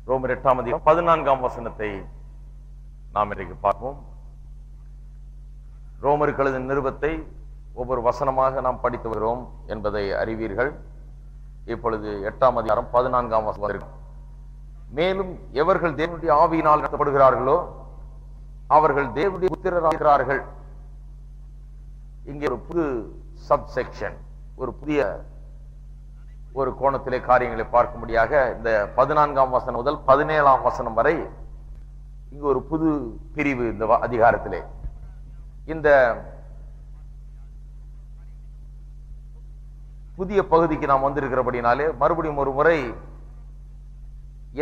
ரோமர் 8 14 வசனத்தை நாம் இன்றைக்கு பார்ப்போம். ரோமருக்கு எழுதின நிருபத்தை ஒவ்வொரு வசனமாக நாம் படித்து வருகிறோம் என்பதை அறிவீர்கள். இப்பொழுது 8 14 வசனம். மேலும் எவர்கள் தேவனுடைய ஆவியினால் நடத்தப்படுகிறார்களோ அவர்கள் தேவனுடைய புத்திரராகிறார்கள். இங்கே ஒரு புது சப்செக்ஷன், ஒரு புதிய ஒரு கோணத்திலே காரியங்களை பார்க்கும்படியாக இந்த 14 வசனம் முதல் 17 வசனம் வரை இங்கு ஒரு புது பிரிவு இந்த அதிகாரத்திலே. இந்த புதிய பகுதிக்கு நாம் வந்திருக்கிறபடினாலே மறுபடியும் ஒரு முறை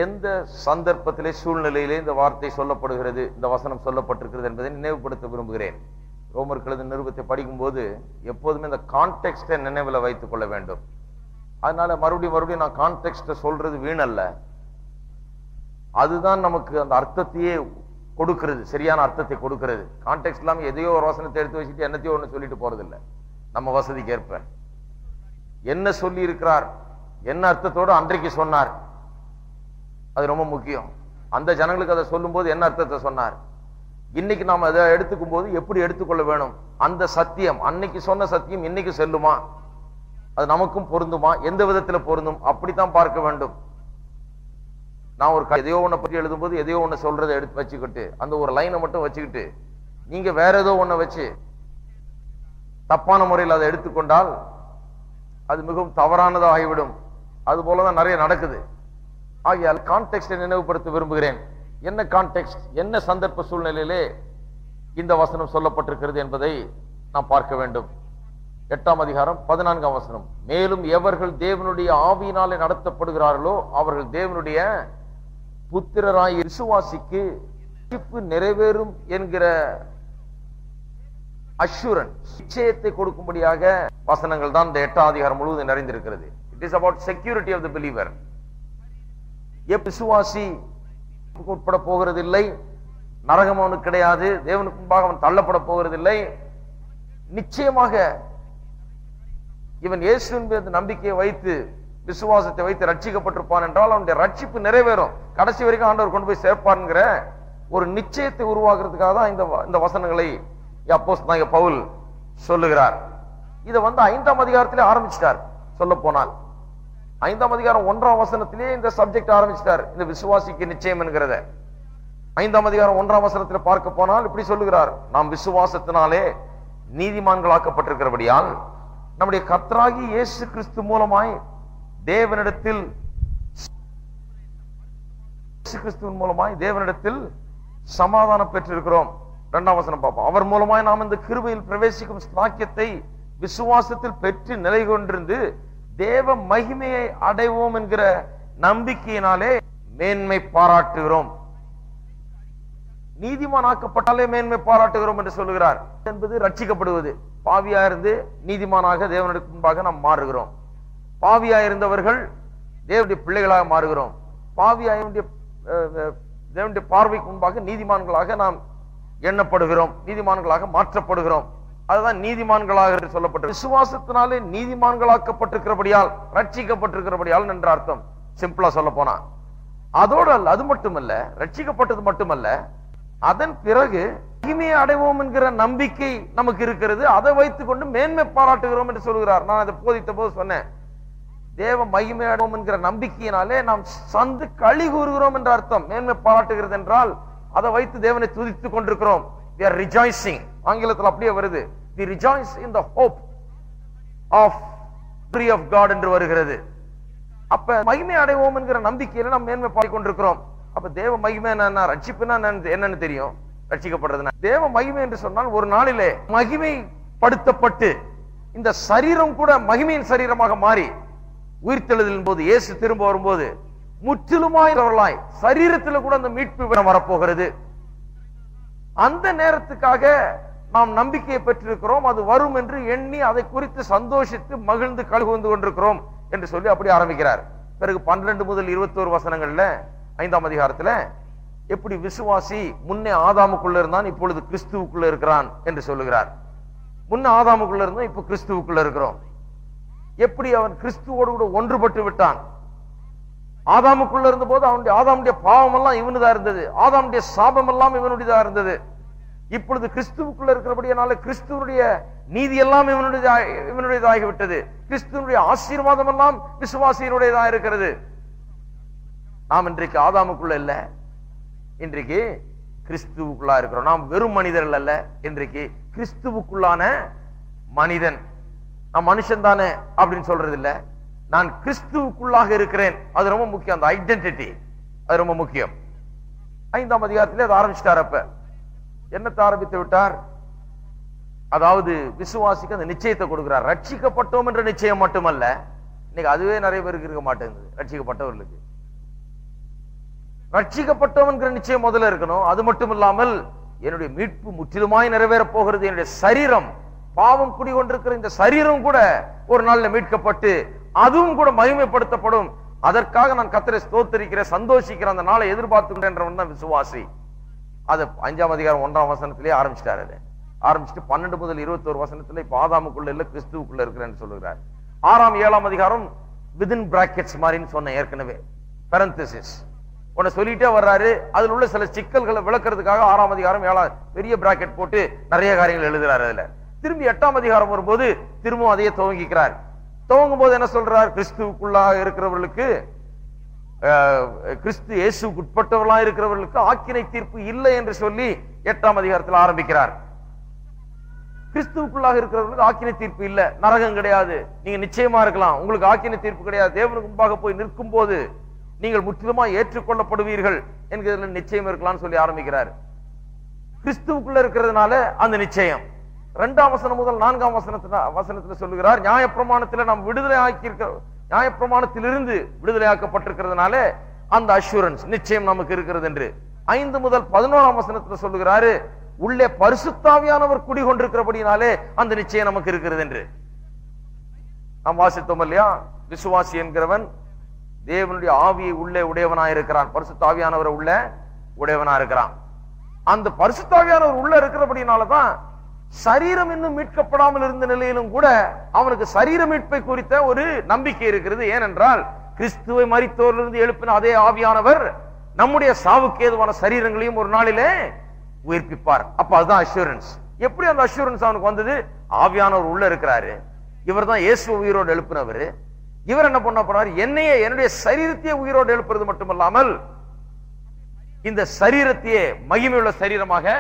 எந்த சந்தர்ப்பத்திலே சூழ்நிலையிலே இந்த வார்த்தை சொல்லப்படுகிறது, இந்த வசனம் சொல்லப்பட்டிருக்கிறது என்பதை நினைவுபடுத்த விரும்புகிறேன். ரோமருக்கு எழுதின நிருபத்தை படிக்கும் போது எப்போதுமே இந்த கான்டெக்ஸ்டை நினைவில் வைத்துக் கொள்ள வேண்டும். அதனால மறுபடியும் நான் கான்டெக்ஸ்ட சொல்றது வீணல்ல, அதுதான் நமக்கு அந்த அர்த்தத்தையே கொடுக்கிறது, சரியான அர்த்தத்தை கொடுக்கிறது. கான்டெக்ஸ்ட் இல்லாம எதையோ ஒரு வசனத்தை எடுத்து வச்சுட்டு என்னத்தையோ ஒண்ணு சொல்லிட்டு போறது இல்லை. நம்ம வசதிக்கு ஏற்ப என்ன சொல்லி இருக்கிறார், என்ன அர்த்தத்தோடு அன்றைக்கு சொன்னார், அது ரொம்ப முக்கியம். அந்த ஜனங்களுக்கு அதை சொல்லும் போது என்ன அர்த்தத்தை சொன்னார், இன்னைக்கு நாம் அதை எடுத்துக்கும் போது எப்படி எடுத்துக்கொள்ள வேணும், அந்த சத்தியம் அன்னைக்கு சொன்ன சத்தியம் இன்னைக்கு செல்லுமா, அது நமக்கும் பொருந்துமா, எந்த விதத்துல பொருந்தும், அப்படித்தான் பார்க்க வேண்டும். நான் ஒரு எதையோ ஒன்ன பற்றி எழுதும் போது எதையோ ஒண்ணு சொல்றதை எடுத்து வச்சுக்கிட்டு அந்த ஒரு லைனை மட்டும் வச்சுக்கிட்டு நீங்க வேற ஏதோ ஒண்ண வச்சு தப்பான முறையில் அதை எடுத்துக்கொண்டால் அது மிகவும் தவறானதாக ஆகிவிடும். அது போலதான் நிறைய நடக்குது. ஆகையால் கான்டெக்ஸ்டை நினைவுபடுத்த விரும்புகிறேன். என்ன கான்டெக்ஸ்ட், என்ன சந்தர்ப்ப சூழ்நிலையிலே இந்த வசனம் சொல்லப்பட்டிருக்கிறது என்பதை நாம் பார்க்க வேண்டும். 8 14 வசனம். மேலும் எவர்கள் தேவனுடைய ஆவியினாலே நடத்தப்படுகிறார்களோ அவர்கள் தேவனுடைய புத்திரராய் விசுவாசிக்கு நிறைவேறும் என்கிற அஷூரன்ஸ், நிச்சயத்தை கொடுக்கும்படியாக வசனங்கள் தான் இந்த 8 முழுவதும் நிறைந்திருக்கிறது. It is about security of the believer. விசுவாசி உட்பட போகிறதில்லை, நரகம் அவனுக்கு கிடையாது, தேவனுக்கு முன்பாக அவன் தள்ளப்பட போகிறதில்லை. நிச்சயமாக இவன் இயேசுவின் மீது நம்பிக்கையை வைத்து விசுவாசத்தை வைத்து ரட்சிக்கப்பட்டிருப்பான் என்றால் அவனுடைய ரட்சிப்பு நிறைவேறும், கடைசி வரைக்கும் ஆண்டவர் கொண்டு போய் சேர்ப்பான்ங்கிற ஒரு நிச்சயத்தை உருவாக்குறதுக்காக தான் இந்த வசனங்களை அப்போஸ்தலனாகிய பவுல் சொல்லுகிறார். இதை 5 அதிகாரத்திலே ஆரம்பிச்சிட்டார். சொல்ல போனால் 5 1 வசனத்திலே இந்த சப்ஜெக்ட் ஆரம்பிச்சிட்டார், இந்த விசுவாசிக்கு நிச்சயம் என்கிறத. 5 1 வசனத்தில் பார்க்க போனால் இப்படி சொல்லுகிறார், நாம் விசுவாசத்தினாலே நீதிமான்களாக்கப்பட்டிருக்கிறபடியால் நம்முடைய கர்த்தராகிய இயேசு கிறிஸ்து மூலமாய் தேவனிடத்தில் சமாதானம் பெற்றிருக்கிறோம். 2 வசனம் பார்ப்போம். அவர் மூலமாய் நாம் இந்த கிருபையில் பிரவேசிக்கும் ஸ்லாக்கியத்தை விசுவாசத்தில் பெற்று நிலை கொண்டிருந்து தேவ மகிமையை அடைவோம் என்கிற நம்பிக்கையினாலே மேன்மை பாராட்டுகிறோம். நீதிமானாக்கப்பட்டாலே மேன்மை பாராட்டுகிறோம் என்று சொல்லுகிறார். என்பது ரட்சிக்கப்படுவது. பாவியா இருந்து நீதிமானாக தேவனுக்கு முன்பாக நாம் மாறுகிறோம். பாவியா இருந்தவர்கள் தேவனுடைய பிள்ளைகளாக மாறுகிறோம். பாவியா தேவனுடைய பார்வைக்கு முன்பாக நீதிமான்களாக நாம் எண்ணப்படுகிறோம், நீதிமான்களாக மாற்றப்படுகிறோம். அதுதான் நீதிமான்களாக சொல்லப்பட்ட விசுவாசத்தினாலே நீதிமான்களாக்கப்பட்டிருக்கிறபடியால் ரட்சிக்கப்பட்டிருக்கிறபடியால் என்ற அர்த்தம். சிம்பிளா சொல்ல போனா அதோடு அல்ல, அது மட்டுமல்ல, ரட்சிக்கப்பட்டது மட்டுமல்ல, அதன் பிறகு மகிமையை அடைவோம் என்கிற நம்பிக்கை நமக்கு இருக்கிறது. அதை வைத்துக் கொண்டு மேன்மை பாராட்டுகிறோம் என்று சொல்கிறார். நான் அதை போதித்த போது சொன்னேன், தேவ மகிமை அடைவோம் என்கிற நம்பிக்கையினாலே நாம் சந்து களி கூறுகிறோம் என்ற அர்த்தம். மேன்மை பாராட்டுகிறது என்றால் அதை வைத்து தேவனை துதித்துக் கொண்டிருக்கிறோம். We are rejoicing. ஆங்கிலத்தில் அப்படியே வருது, we rejoice in the hope of glory of God என்று வருகிறது. அப்ப மகிமை அடைவோம் என்கிற நம்பிக்கையில நாம் மேன்மை பாடிக் கொண்டிருக்கிறோம். அப்ப தேவ மகிமை என்ன, ரட்சிப்புனா என்னன்னு தெரியும், ரட்சிக்கப்படுறது. தேவ மகிமை என்று சொன்னால் ஒரு நாளிலே மகிமை படுத்தப்பட்டு இந்த சரீரம் கூட மகிமையின் சரீரமாக மாறி உயிர்த்தெழுதலின் போது இயேசு திரும்ப வரும்போது முற்றிலுமாய் சரீரத்தில் கூட அந்த மீட்பு வரப்போகிறது. அந்த நேரத்துக்காக நாம் நம்பிக்கையை பெற்றிருக்கிறோம். அது வரும் என்று எண்ணி அதை குறித்து சந்தோஷித்து மகிழ்ந்து கழுகுந்து கொண்டிருக்கிறோம் என்று சொல்லி அப்படி ஆரம்பிக்கிறார். பிறகு 12 முதல் 21 வசனங்கள்ல 5 அதிகாரத்துல எப்படி விசுவாசி முன்னே ஆதாமுக்குள்ள இருந்தான், இப்பொழுது கிறிஸ்துவுக்குள்ள இருக்கிறான் என்று சொல்லுகிறார். முன்ன ஆதாமுக்குள்ள இருந்தோம், இப்ப கிறிஸ்துவுக்குள்ள இருக்கிறோம். எப்படி அவன் கிறிஸ்துவோடு கூட ஒன்றுபட்டு விட்டான், ஆதாமுக்குள்ள இருந்த போது ஆதாமுடைய பாவம் எல்லாம் இவனுதா இருந்தது, ஆதாமுடைய சாபம் எல்லாம் இவனுடையதா இருந்தது. இப்பொழுது கிறிஸ்துவுக்குள்ள இருக்கிறபடியால கிறிஸ்துவனுடைய நீதி எல்லாம் இவனுடையதாகிவிட்டது. கிறிஸ்துவனுடைய ஆசீர்வாதம் எல்லாம் விசுவாசியினுடையதா இருக்கிறது. நாம் இன்றைக்கு ஆதாமுக்குள்ள இல்ல, இன்றைக்கு கிறிஸ்துவுக்குள்ளா இருக்கிறோம். நாம் வெறும் மனிதர்கள் அல்ல, இன்றைக்கு கிறிஸ்துவுக்குள்ளான மனிதன். நான் மனுஷன் தானே அப்படின்னு சொல்றது இல்ல, நான் கிறிஸ்துவுக்குள்ளாக இருக்கிறேன். அது ரொம்ப முக்கியம். அந்த ஐடென்டிட்டி அது ரொம்ப முக்கியம். 5ஆம் அதிகாரத்திலே அதை ஆரம்பிச்சிட்டார். அப்ப என்னத்தை ஆரம்பித்து விட்டார்? அதாவது விசுவாசிக்கு அந்த நிச்சயத்தை கொடுக்கிறார். ரட்சிக்கப்பட்டோம் என்ற நிச்சயம் மட்டுமல்ல, இன்னைக்கு அதுவே நிறைய பேருக்கு இருக்க மாட்டேங்குது. ரட்சிக்கப்பட்டவர்களுக்கு ரட்சிக்கப்பட்டோம் என்கிற நிச்சயம் முதல்ல இருக்கணும். அது மட்டும் இல்லாமல் என்னுடைய மீட்பு முற்றிலுமாய் நிறைவேற போகிறது. என்னுடைய சரீரம், பாவம் குடிகொண்டிருக்கிற இந்த சரீரம் கூட ஒரு நாள்ல மீட்கப்பட்டு அதுவும் கூட மகிமைப்படுத்தப்படும். அதற்காக நான் கர்த்தரை ஸ்தோத்திரிக்கிறேன், சந்தோஷிக்கிறேன், அந்த நாளை எதிர்பார்த்துக்கின்றவன் தான் விசுவாசி. அது 5ஆம் அதிகாரம் 1ஆம் வசனத்திலே ஆரம்பிச்சிட்டாரு. ஆரம்பிச்சுட்டு 12 முதல் 21 வசனத்துல இப்ப ஆதாமுக்குள்ள இல்ல கிறிஸ்துவுக்குள்ள இருக்கிறேன்னு சொல்லுகிறார். 6ஆம் 7ஆம் அதிகாரம் விதின் பிராக்கெட்ஸ் மாதிரின்னு சொன்ன ஏற்கனவே, பெரந்தசிஸ் உன்னை சொல்லிட்டே வர்றாரு. அதுல உள்ள சில சிக்கல்களை விளக்குறதுக்காக 6ஆம் அதிகாரம் 7ஆம் பெரிய பிராக்கெட் போட்டு நிறைய காரியங்கள் எழுதுறாரு. அதுல திரும்பி 8ஆம் அதிகாரம் வரும்போது திரும்பவும் அதையே துவங்கிக்கிறார். துவங்கும் போது என்ன சொல்றார்? கிறிஸ்துவுக்குள்ளாக இருக்கிறவர்களுக்கு, கிறிஸ்து இயேசுவுக்கு உட்பட்டவர்களா இருக்கிறவர்களுக்கு ஆக்கினை தீர்ப்பு இல்லை என்று சொல்லி 8ஆம் அதிகாரத்தில் ஆரம்பிக்கிறார். கிறிஸ்துவுக்குள்ளாக இருக்கிறவர்களுக்கு ஆக்கினை தீர்ப்பு இல்ல, நரகம் கிடையாது, நீங்க நிச்சயமா இருக்கலாம், உங்களுக்கு ஆக்கினை தீர்ப்பு கிடையாது, தேவனுக்கு முன்பாக போய் நிற்கும் போது நீங்கள் முற்றிலுமா ஏற்றுக்கொள்ளப்படுவீர்கள் என்கிறதுல நிச்சயம் இருக்கலாம்னு சொல்லி ஆரம்பிக்கிறார். கிறிஸ்துவுக்குள்ள இருக்கிறதுனால அந்த நிச்சயம். 2ஆம் வசனம் முதல் 4ஆம் வசனத்துல சொல்லுகிறார், நியாயப்பிரமாணத்துல நாம் நியாயப்பிரமாணத்திலிருந்து விடுதலையாக்கப்பட்டிருக்கிறதுனால அந்த அஷூரன்ஸ் நிச்சயம் நமக்கு இருக்கிறது என்று. 5 முதல் 11ஆம் வசனத்துல சொல்லுகிறாரு, உள்ளே பரிசுத்தாவியானவர் குடிகொண்டிருக்கிறபடினாலே அந்த நிச்சயம் நமக்கு இருக்கிறது என்று. நாம் வாசித்தோம் இல்லையா? விசுவாசி என்கிறவன் தேவனுடைய ஆவியை உள்ளே உடையவனாயிருக்கிறான், பரிசுத்தாவியானவரை உள்ள உடையவனா இருக்கிறான். அந்த பரிசுத்தாவியானவர் உள்ள இருக்கிறபடினாலதான் சரீரம் இன்னும் மீட்கப்படாமல் இருந்த நிலையிலும் கூட அவனுக்கு சரீர மீட்பை குறித்த ஒரு நம்பிக்கை இருக்கிறது. ஏனென்றால் கிறிஸ்துவை மரித்தோரிலிருந்து எழுப்பின அதே ஆவியானவர் நம்முடைய சாவுக்கு ஏதுவான சரீரங்களையும் ஒரு நாளிலே உயிர்ப்பிப்பார். அப்ப அதுதான் அஷூரன்ஸ். எப்படி அந்த அஷூரன்ஸ் அவனுக்கு வந்தது? ஆவியானவர் உள்ள இருக்கிறாரு, இவர் தான் இயேசு உயிரோடு எழுப்பினவர். இவர் என்ன பண்ண போறாரு? என்னுடைய சரீரத்தையே உயிரோடு எழுப்புறது மட்டுமல்லாமல் இந்த சரீரத்தையே மகிமையுள்ள சரீரமாக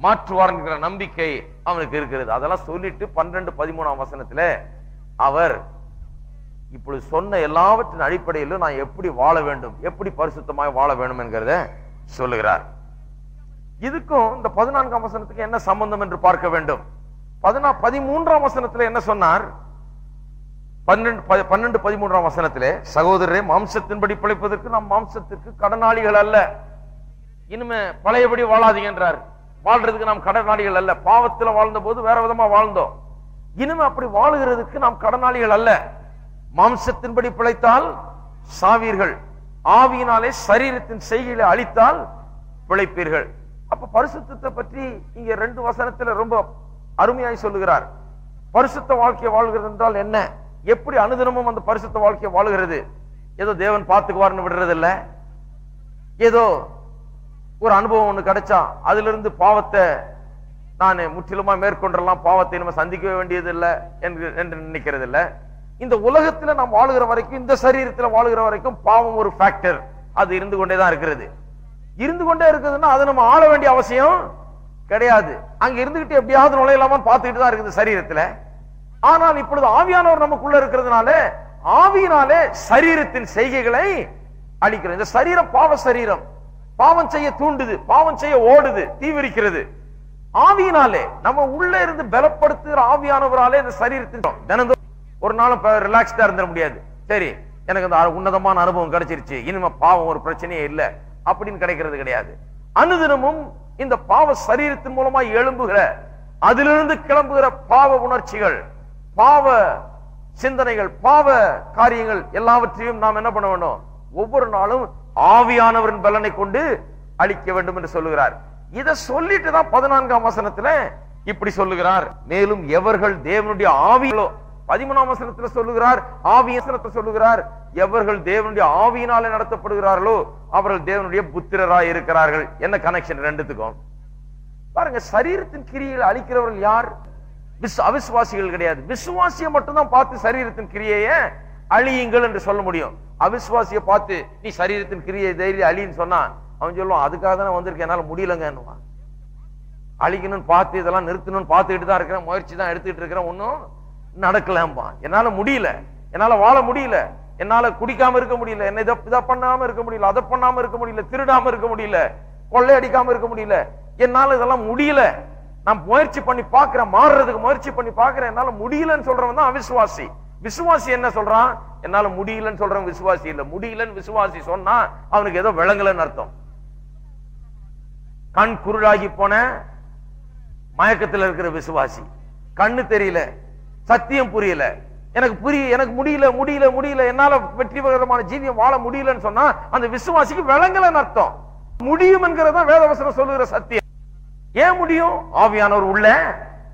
மாற்றுவார் என்கிற நம்பிக்கை அவனுக்கு இருக்கிறது. அதெல்லாம் சொல்லிட்டு 12, 13ஆம் வசனத்துல அவர் இப்பொழுது சொன்ன எல்லாவற்றின் அடிப்படையில் நான் எப்படி வாழ வேண்டும், எப்படி பரிசுத்தமாக வாழ வேண்டும் என்கிறத சொல்லுகிறார். இதுக்கும் இந்த 14ஆம் வசனத்துக்கு என்ன சம்பந்தம் என்று பார்க்க வேண்டும். 13ஆம் வசனத்துல என்ன சொன்னார்? 12, 13ஆம் வசனத்திலே, சகோதரரே, மாம்சத்தின்படி பிழைப்பதற்கு நாம் மாம்சத்திற்கு கடனாளிகள் அல்ல, இனிமே பழையபடி வாழாதீங்க என்றார். வாழ்றதுக்கு நாம் கடனாளிகள் அல்ல. பாவத்தில் வாழ்ந்த போது வேற விதமா வாழ்ந்தோம், இனிமே அப்படி வாழுகிறதுக்கு நாம் கடனாளிகள் அல்ல. மாம்சத்தின்படி பிழைத்தால் சாவீர்கள், ஆவியினாலே சரீரத்தின் செய்கைகளை அழித்தால் பிழைப்பீர்கள். அப்ப பரிசுத்தத்தை பற்றி இங்க 2 வசனத்துல ரொம்ப அருமையாய் சொல்லுகிறார். பரிசுத்த வாழ்க்கையை வாழ்கிறது என்றால் என்ன, எப்படி அனுதினமும் அந்த பரிசுத்த வாழ்க்கையை வாழுகிறது. ஏதோ தேவன் பார்த்துக்குவார்னு விடுறது இல்ல, ஏதோ ஒரு அனுபவம் ஒண்ணு கிடைச்சா அதுல இருந்து பாவத்தை நான் முற்றிலுமா மேற்கொண்டெல்லாம் பாவத்தை நம்ம சந்திக்க வேண்டியது இல்லை என்று நினைக்கிறது இல்ல. இந்த உலகத்துல நாம் வாழுகிற வரைக்கும், இந்த சரீரத்துல வாழுகிற வரைக்கும் பாவம் ஒரு ஃபேக்டர், அது இருந்து கொண்டேதான் இருக்கிறது. இருந்து கொண்டே இருக்குதுன்னா அதை நம்ம ஆள வேண்டிய அவசியம் கிடையாது. அங்க இருந்துகிட்டு எப்படியாவது நுழையலாமான்னு பார்த்துக்கிட்டு தான் இருக்குது சரீரத்துல. ஆனால் இப்பொழுது ஆவியானவர் நமக்குள்ள இருக்கிறதுனால ஆவியினாலே சரீரத்தின் செய்கைகளை அழிக்கிறோம். இந்த சரீரம் பாவ சரீரம், பாவம் செய்ய தூண்டுது, பாவம் செய்ய ஓடுது, தீவிரிக்கிறது. ஆவியினாலே நம்ம உள்ள இருந்து பலப்படுத்துகிற ஆவியானவராலே இந்த சரீரத்தின் தினந்தோறும் ஒரு நாளும் ரிலாக்ஸ்டா இருந்துட முடியாது. சரி, எனக்கு அந்த உன்னதமான அனுபவம் கிடைச்சிருச்சு, இனிமே பாவம் ஒரு பிரச்சனையே இல்லை அப்படின்னு கிடைக்கிறது கிடையாது. அனுதினமும் இந்த பாவ சரீரத்தின் மூலமா எழும்புகிற, அதிலிருந்து கிளம்புகிற பாவ உணர்ச்சிகள், பாவ சிந்தனைகள், பாவ காரியங்கள் எல்லாவற்றையும் நாம் என்ன பண்ண வேண்டும்? ஒவ்வொரு நாளும் ஆவியானவரின் பலனை கொண்டு அழிக்க வேண்டும் என்று சொல்லுகிறார். இதை சொல்லிட்டு தான் 14ஆம் வசனத்துல இப்படி சொல்லுகிறார், மேலும் எவர்கள் தேவனுடைய ஆவிகளோ 13ஆம் வசனத்துல சொல்லுகிறார், ஆவியசனத்தை சொல்லுகிறார், எவர்கள் தேவனுடைய ஆவியினாலே நடத்தப்படுகிறார்களோ அவர்கள் தேவனுடைய புத்திரராய் இருக்கிறார்கள். என்ன கனெக்ஷன் ரெண்டுத்துக்கும் பாருங்க. சரீரத்தின் கிரியைகளை அழிக்கிறவர்கள் யார்? அவிசுவாசிகள் கிடையாது. விசுவாசியை மட்டும்தான் பார்த்து சரீரத்தின் கிரியையை அழியுங்கள் என்று சொல்ல முடியும். அவிசுவாசியை பார்த்து நீ சரீரத்தின் கிரியை தைரியம் அழின்னு சொன்னா அவன் சொல்லுவான், அதுக்காக தான் வந்திருக்கேன், என்னால முடியலங்க. அழிக்கணும்னு பார்த்து இதெல்லாம் நிறுத்தணும்னு பார்த்துக்கிட்டு தான் இருக்கிறேன், முயற்சி தான் எடுத்துக்கிட்டு இருக்கிறேன், ஒன்னும் நடக்கலம்பா. என்னால முடியல, என்னால வாழ முடியல, என்னால குடிக்காம இருக்க முடியல, என்ன இதை பண்ணாம இருக்க முடியல, அதை பண்ணாம இருக்க முடியல, திருடாம இருக்க முடியல, கொள்ளையடிக்காம இருக்க முடியல, என்னால இதெல்லாம் முடியல, நான் முயற்சி பண்ணி பாக்குறேன், மாறுறதுக்கு முயற்சி பண்ணி பாக்குறேன், என்னால முடியலன்னு சொல்றவன் தான் அவிசுவாசி. விசுவாசி என்ன சொல்றான்? என்னால முடியலன்னு சொல்றவன் விசுவாசி இல்ல. முடியலன்னு விசுவாசி சொன்னா அவனுக்கு ஏதோ விளங்கலன்னு அர்த்தம். கண் குருடாகி போன மயக்கத்தில் இருக்கிற விசுவாசி, கண்ணு தெரியல, சத்தியம் புரியல, எனக்கு முடியல முடியல முடியல, என்னால வெற்றிகரமான ஜீவியம் வாழ முடியலன்னு சொன்னா அந்த விசுவாசிக்கு விளங்கலன்னு அர்த்தம். முடியும் என்கிறதா வேதவசனம் சொல்லுகிற சத்தியம். ஏன் முடியும்? ஆவியானவர் உள்ள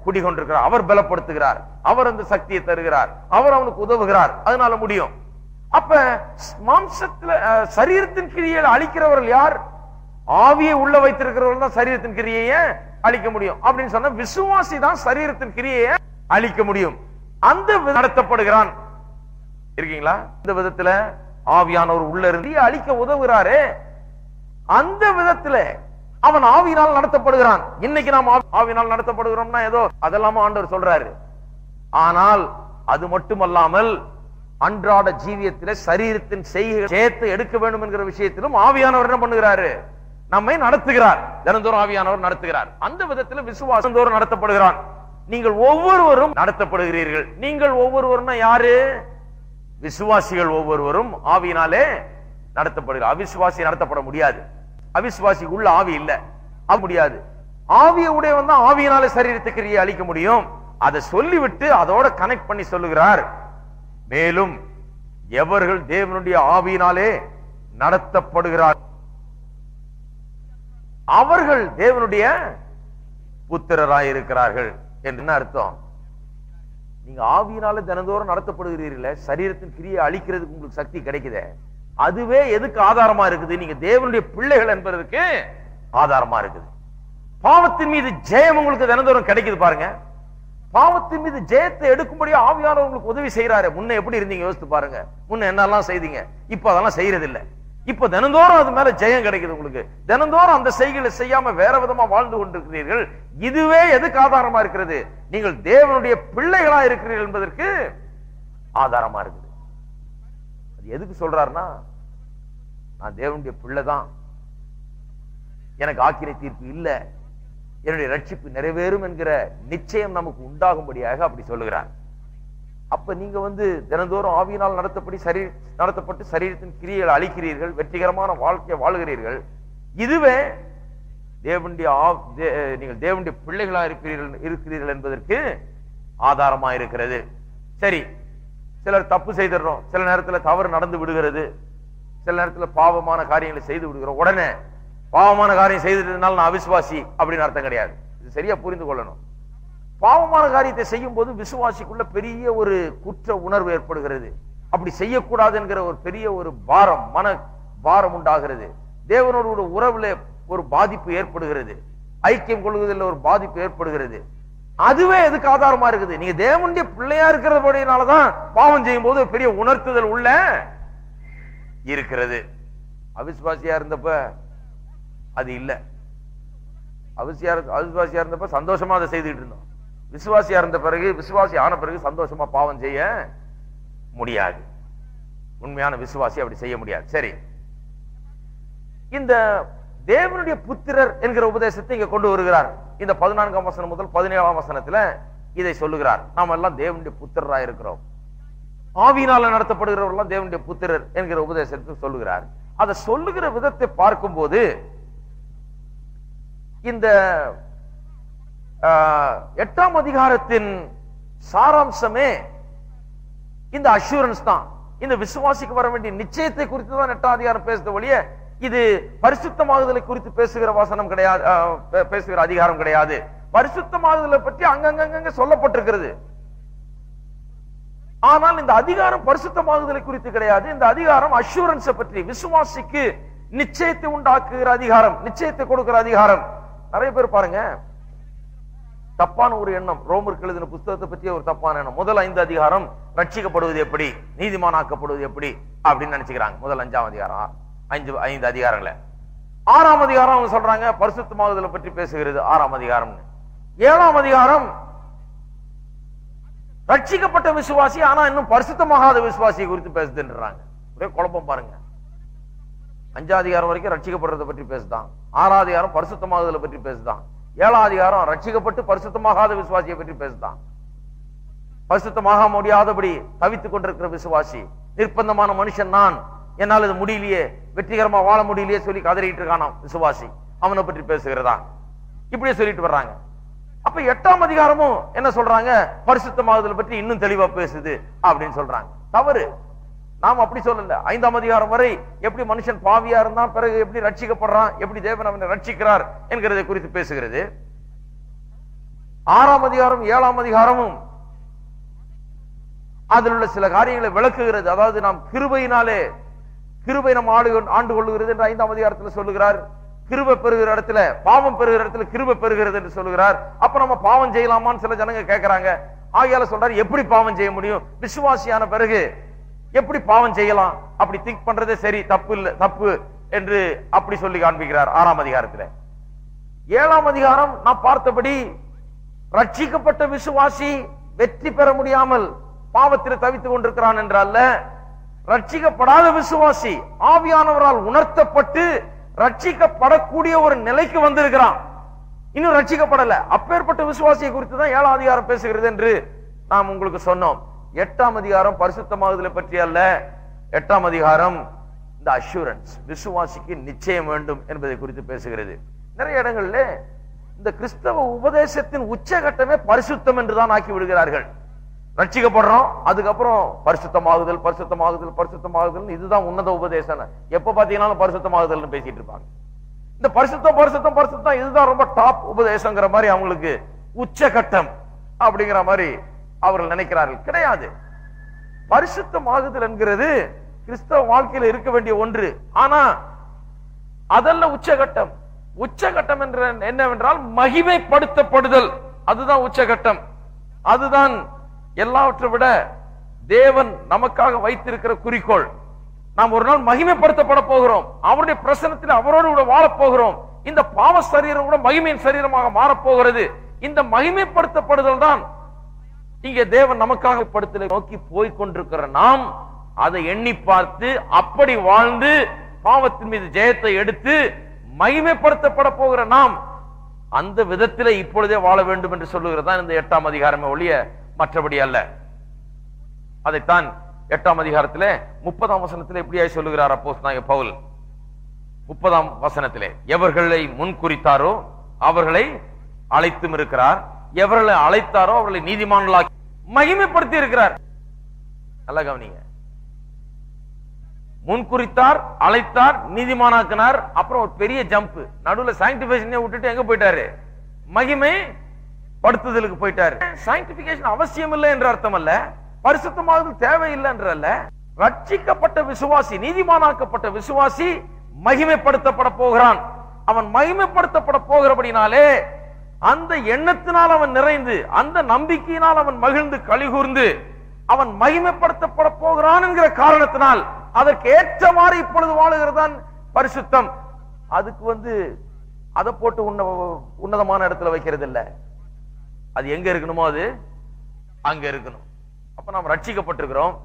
குடிகொண்டிருக்கிறார், அவர் பலப்படுத்துகிறார், அவர் அந்த சக்தியை தருகிறார், அவர் அவனுக்கு உதவுகிறார், அதனால முடியும். அப்ப மாம்சத்துல சரீரத்தின் கிரியை அழிக்கிறவர்கள் யார்? ஆவியை உள்ள வைத்திருக்கிறவர்கள் தான் சரீரத்தின் கிரியையை அழிக்க முடியும். அப்படின்னு சொன்னா விசுவாசி தான் சரீரத்தின் கிரியையை அழிக்க முடியும். அந்த நடத்தப்படுகிறான். இருக்கீங்களா? இந்த விதத்துல ஆவியானவர் உள்ள இருந்து அழிக்க உதவுகிறாரே, அந்த விதத்துல அவன் ஆவியினால் நடத்தப்படுகிறான். இன்னைக்கு நாம் ஆவியினால் நடத்தப்படுகிறோம்னா ஏதோ அதெல்லாம ஆண்டவர் சொல்றாரு. ஆனால் அது மட்டுமல்லாமல் அன்றாட ஜீவியத்திலே சரீரத்தின் செய்கை சேர்த்து எடுக்க வேண்டும் என்கிற விஷயத்திலும் ஆவியானவர் என்ன பண்ணுகிறாரு? நம்மை நடத்துகிறார். தினந்தோறும் ஆவியானவர் நடத்துகிறார். அந்த விதத்தில் விசுவாசம் தோறும் நடத்தப்படுகிறான். நீங்கள் ஒவ்வொருவரும் நடத்தப்படுகிறீர்கள். நீங்கள் ஒவ்வொருவரும் யாரு? விசுவாசிகள் ஒவ்வொருவரும் ஆவியினாலே நடத்தப்படுகிறார். அவிசுவாசி நடத்தப்பட முடியாது. அவிசுவாசி உள்ள ஆவி இல்ல, அது முடியாது. ஆவிய உடையவன் தான் ஆவியினாலே சரீரத்துக்கு கிரியை அளிக்க முடியும். அதை சொல்லிவிட்டு அதோட கனெக்ட் பண்ணி சொல்லுகிறார், மேலும் எவர்கள் தேவனுடைய ஆவியினாலே நடத்தப்படுகிறார் அவர்கள் தேவனுடைய புத்திரராய் இருக்கிறார்கள். என்ன அர்த்தம்? நீங்க ஆவியினால தினந்தோறும் நடத்தப்படுகிறீர்களே, சரீரத்தின் கிரியை அழிக்கிறதுக்கு உங்களுக்கு சக்தி கிடைக்குது. அதுவே எதுக்கு ஆதாரமா இருக்குது? நீங்க தேவனுடைய பிள்ளைகள் என்பதற்கு ஆதாரமா இருக்குது. பாவத்தின் மீது ஜெயம் உங்களுக்கு தினந்தோறும் கிடைக்குது. பாருங்க, பாவத்தின் மீது ஜெயத்தை எடுக்கும்படி ஆவியானவர் உங்களுக்கு உதவி செய்யறாரு. முன்ன எப்படி இருந்தீங்க யோசித்து பாருங்க. முன்ன என்னெல்லாம் செய்தீங்க, இப்ப அதெல்லாம் செய்யறது இல்ல. இப்ப தினந்தோறும் அது மேல ஜெயம் கிடைக்குது உங்களுக்கு. தினந்தோறும் அந்த செய்களை செய்யாம வேற விதமா வாழ்ந்து கொண்டிருக்கிறீர்கள். இதுவே எதுக்கு ஆதாரமா இருக்கிறது? நீங்கள் தேவனுடைய பிள்ளைகளா இருக்கிறீர்கள் என்பதற்கு ஆதாரமா இருக்குது. அது எதுக்கு சொல்றாருன்னா, நான் தேவனுடைய பிள்ளை தான், எனக்கு ஆக்கினை தீர்ப்பு இல்ல, என்னுடைய ரட்சிப்பு நிறைவேறும் என்கிற நிச்சயம் நமக்கு உண்டாகும்படியாக அப்படி சொல்லுகிறார். அப்ப நீங்க தினந்தோறும் ஆவியினால் நடத்தப்பட்டு சரீரத்தின் கிரியைகளை அழிக்கிறீர்கள், வெற்றிகரமான வாழ்க்கையை வாழுகிறீர்கள். இதுவே நீங்கள் தேவனுடைய பிள்ளைகளா இருக்கிறீர்கள் என்பதற்கு ஆதாரமா இருக்கிறது. சரி, சிலர் தப்பு செய்திடறோம், சில நேரத்துல தவறு நடந்து விடுகிறது, சில நேரத்துல பாவமான காரியங்களை செய்து விடுகிறோம். உடனே பாவமான காரியம் செய்துட்டதுனால நான் அவிசுவாசி அப்படின்னு அர்த்தம் கிடையாது. இது சரியா புரிந்து கொள்ளணும். பாவமான காரியத்தை செய்யும் போது விசுவாசிக்குள்ள பெரிய ஒரு குற்ற உணர்வு ஏற்படுகிறது. அப்படி செய்யக்கூடாது என்கிற ஒரு பெரிய ஒரு பாரம், மன பாரம் உண்டாகிறது. தேவனோட உறவுல ஒரு பாதிப்பு ஏற்படுகிறது, ஐக்கியம் கொள்வதில் ஒரு பாதிப்பு ஏற்படுகிறது. அதுவே எதுக்கு ஆதாரமா இருக்குது? நீங்க தேவனுடைய பிள்ளையா இருக்கிறபடினாலதான் பாவம் செய்யும் போது பெரிய உணர்த்துதல் உள்ள இருக்கிறது. அவிசுவாசியா இருந்தப்ப அது இல்ல. அவிசுவாசியா இருந்தப்ப சந்தோஷமா அதை செய்துட்டு இருந்தோம். விசுவாசியா இருந்த பிறகு, விசுவாசி ஆன பிறகு சந்தோஷமா பாவம் செய்ய முடியாது. உண்மையான விசுவாசி அப்படி செய்ய முடியாது. சரி, இந்த தேவனுடைய புத்திரர் என்கிற உபதேசத்தை இங்க கொண்டு வருகிறார். இந்த 14ஆம் வசனம் முதல் 17ஆம் வசனத்துல இதை சொல்லுகிறார். நாம் எல்லாம் தேவனுடைய புத்திரராக இருக்கிறோம். ஆவியினால நடத்தப்படுகிறவர்கள் தேவனுடைய புத்திரர் என்கிற உபதேசத்தை சொல்லுகிறார். அதை சொல்லுகிற விதத்தை பார்க்கும்போது இந்த 8ஆம் அதிகாரத்தின் சாராம்சமே இந்த அஷூரன்ஸ் தான். இந்த விசுவாசிக்கு வர வேண்டிய நிச்சயத்தை குறித்து தான் 8ஆம் அதிகாரம் பேசுத ஒழிய இது பரிசுத்தமாகுதலை குறித்து பேசுகிற வசனம் கிடையாது, பேசுகிற அதிகாரம் கிடையாது. பரிசுத்தமாகுதலை பற்றி அங்கங்க சொல்லப்பட்டிருக்கிறது. ஆனால் இந்த அதிகாரம் பரிசுத்தமாகுதலை குறித்து கிடையாது. இந்த அதிகாரம் அஷூரன்ஸ் பற்றி, விசுவாசிக்கு நிச்சயத்தை உண்டாக்குகிற அதிகாரம், நிச்சயத்தை கொடுக்கிற அதிகாரம். நிறைய பேர் பாருங்க, தப்பான ஒரு எண்ணம், ரோமருக்கு எழுதின புத்தகத்தை பற்றிய ஒரு தப்பான எண்ணம். முதல் 5 அதிகாரம் ரட்சிக்கப்படுவது எப்படி, நீதிமானாக்கப்படுவது எப்படி அப்படின்னு நினைச்சுக்கிறாங்க. முதல் 5ஆம் அதிகாரம், 5 அதிகாரங்கள. 6ஆம் அதிகாரம் அவங்க சொல்றாங்க பரிசுத்தமாகுதலை பற்றி பேசுகிறது 6ஆம் அதிகாரம். 7ஆம் அதிகாரம் ரட்சிக்கப்பட்ட விசுவாசி ஆனா இன்னும் பரிசுத்தமாகாத விசுவாசியை குறித்து பேசுதுன்றாங்க. ஒரே குழப்பம் பாருங்க. 5ஆம் அதிகாரம் வரைக்கும் ரட்சிக்கப்படுறதை பற்றி பேசுதான், 6ஆம் அதிகாரம் பரிசுத்தமாகுதலை பற்றி பேசுதான், 7ஆம் அதிகாரம் ரட்சிக்கப்பட்டு பரிசுத்தமாகாத விசுவாசியை பற்றி பேசுதான். பரிசுத்தமாக முடியாதபடி தவித்துக் கொண்டிருக்கிற விசுவாசி, நிர்பந்தமான மனுஷன் நான், என்னால் இது முடியலையே, வெற்றிகரமா வாழ முடியலையே சொல்லி கதறிட்டு இருக்கான விசுவாசி, அவனை பற்றி பேசுகிறதா, இப்படியே சொல்லிட்டு வர்றாங்க. அப்ப 8ஆம் அதிகாரமும் என்ன சொல்றாங்க, பரிசுத்தமாகுதல் பற்றி இன்னும் தெளிவா பேசுது அப்படின்னு சொல்றாங்க. தவறு. நாம் அப்படி சொல்லல. 5ஆம் அதிகாரம் வரை எப்படி மனுஷன் பாவியா இருந்தான், பிறகு எப்படி ரட்சிக்கப்படுறான், எப்படி தேவன் அவனை ரட்சிக்கிறார் என்கிறதை குறித்து பேசுகிறது. 6ஆம் அதிகாரம் 7ஆம் அதிகாரமும் அதில் உள்ள சில காரியங்களை விளக்குகிறது. அதாவது நாம் கிருபையினாலே, கிருபை நம்ம ஆண்டு கொள்ளுகிறது என்று 5ஆம் அதிகாரத்தில் சொல்லுகிறார். கிருபை பெறுகிற இடத்துல, பாவம் பெறுகிற இடத்துல கிருபை பெறுகிறது என்று சொல்லுகிறார். அப்ப நம்ம பாவம் செய்யலாமான்னு சில ஜனங்க கேட்கிறாங்க. ஆகையால சொல்றாரு, எப்படி பாவம் செய்ய முடியும், விசுவாசியான பிறகு எப்படி பாவம் செய்யலாம், அப்படி திங்க் பண்றதே சரி, தப்பு இல்ல, தப்பு என்று அப்படி சொல்லி காண்பிக்கிறார் 6ஆம் அதிகாரத்துல. 7ஆம் அதிகாரம் நான் பார்த்தபடி ரட்சிக்கப்பட்ட விசுவாசி வெற்றி பெற முடியாமல் பாவத்தில் தவித்துக் கொண்டிருக்கிறான் என்றால், ரட்சிக்கப்படாத விசுவாசி ஆவியானவரால் உணர்த்தப்பட்டு ரட்சிக்கப்படக்கூடிய ஒரு நிலைக்கு வந்திருக்கிறான், இன்னும் ரட்சிக்கப்படல. அப்பேற்பட்ட விசுவாசியை குறித்து தான் 7ஆம் அதிகாரம் பேசுகிறது என்று நாம் உங்களுக்கு சொன்னோம். 8ஆம் அதிகாரம் பரிசுத்தமாகுதலை பற்றி அல்ல. 8ஆம் அதிகாரம் இந்த அஷூரன்ஸ், விசுவாசிக்கு நிச்சயம் வேண்டும் என்பதை குறித்து பேசுகிறது. நிறைய இடங்கள்ல இந்த கிறிஸ்தவ உபதேசத்தின் உச்சகட்டமே பரிசுத்தம் என்றுதான் ஆக்கி விடுகிறார்கள். ரட்சிக்கப்படுறோம், அதுக்கப்புறம் பரிசுத்தமாகுதல், பரிசுத்தமாகுதல், பரிசுத்தமாகுதல், இதுதான் உன்னத உபதேசம். எப்ப பாத்தீங்கன்னாலும் பரிசுத்தமாகுதல் பேசிட்டு இருப்பாங்க. இந்த பரிசுத்தம் பரிசுத்தம் பரிசுத்தம் இதுதான் ரொம்ப டாப் உபதேசங்கிற மாதிரி, அவங்களுக்கு உச்சகட்டம் அப்படிங்கிற மாதிரி அவர்கள் நினைக்கிறார்கள். கிடையாது. பரிசுத்தமாகுதல் என்கிறது கிறிஸ்தவ வாழ்க்கையில் இருக்க வேண்டிய ஒன்று. ஆனா அதல்ல உச்சகட்டம். உச்சகட்டம் என்ற என்னவென்றால் மகிமைப்படுத்தப்படுதல், அதுதான் உச்சகட்டம். அதுதான் எல்லாவற்றை விட தேவன் நமக்காக வைத்திருக்கிற குறிக்கோள். நாம் ஒரு நாள் மகிமைப்படுத்தப்பட போகிறோம், அவருடைய பிரசன்னத்தில் அவரோடு கூட வாழப் போகிறோம். இந்த பாவ சரீரம் கூட மகிமையின் சரீரமாக மாறப்போகிறது. இந்த மகிமைப்படுத்தப்படுதல் தான் இங்கே தேவன் நமக்காக படுத்தலை நோக்கி போய்கொண்டிருக்கிற நாம் அதை எண்ணி பார்த்து அப்படி வாழ்ந்து பாவத்தின் மீது ஜெயத்தை எடுத்து மகிமைப்படுத்தப்பட போகிற நாம் அந்த விதத்திலே இப்பொழுதே வாழ வேண்டும் என்று சொல்லுகிறதா இந்த 8ஆம் அதிகாரமே ஒழிய மற்றபடி அல்ல. அதைத்தான் 8ஆம் அதிகாரத்திலே 30ஆம் வசனத்திலே இப்படியாய் சொல்லுகிறார் அப்போஸ்தலனாகிய பவுல். 30ஆம் வசனத்திலே, எவர்களை முன்குறித்தாரோ அவர்களை அழைத்தும் இருக்கிறார், எவர்களை அழைத்தாரோ அவர்களை நீதிமான்களாக்கி மகிமைப்படுத்தி இருக்கிறார். நல்லா கவனிங்க. முன்குறித்தார், அழைத்தார், நீதிமானாக்கினார். அப்புறம் ஒரு பெரிய ஜம்ப், நடுவுல சாங்டிபிகேஷனை விட்டுட்டு எங்க போயிட்டாரு, மகிமை படுத்துதலுக்கு போயிட்டாரு. சாங்டிபிகேஷன் அவசியம் இல்லை என்ற அர்த்தம் அல்ல, பரிசுத்தமாகுதல் தேவையில்லை என்றல்ல. ரட்சிக்கப்பட்ட விசுவாசி, நீதிமானாக்கப்பட்ட விசுவாசி மகிமைப்படுத்தப்பட போகிறான். அவன் மகிமைப்படுத்தப்பட போகிறபடினாலே அந்த எண்ணத்தினால் அவன் நிறைந்து, அந்த நம்பிக்கையினால் அவன் மகிழ்ந்து கலிகூர்ந்து அவன் மகிமைப்படுத்தப்பட போகிறான் என்கிற காரணத்தினால் அதற்கு ஏற்றவாறு இப்பொழுது வாழுகிறதான் பரிசுத்தம். அதுக்கு அதை போட்டு உன்னதமான இடத்துல வைக்கிறது இல்ல. அது எங்க இருக்கணுமோ அது அங்க இருக்கணும். அப்ப நாம் ரட்சிக்கப்பட்டிருக்கிறோம்.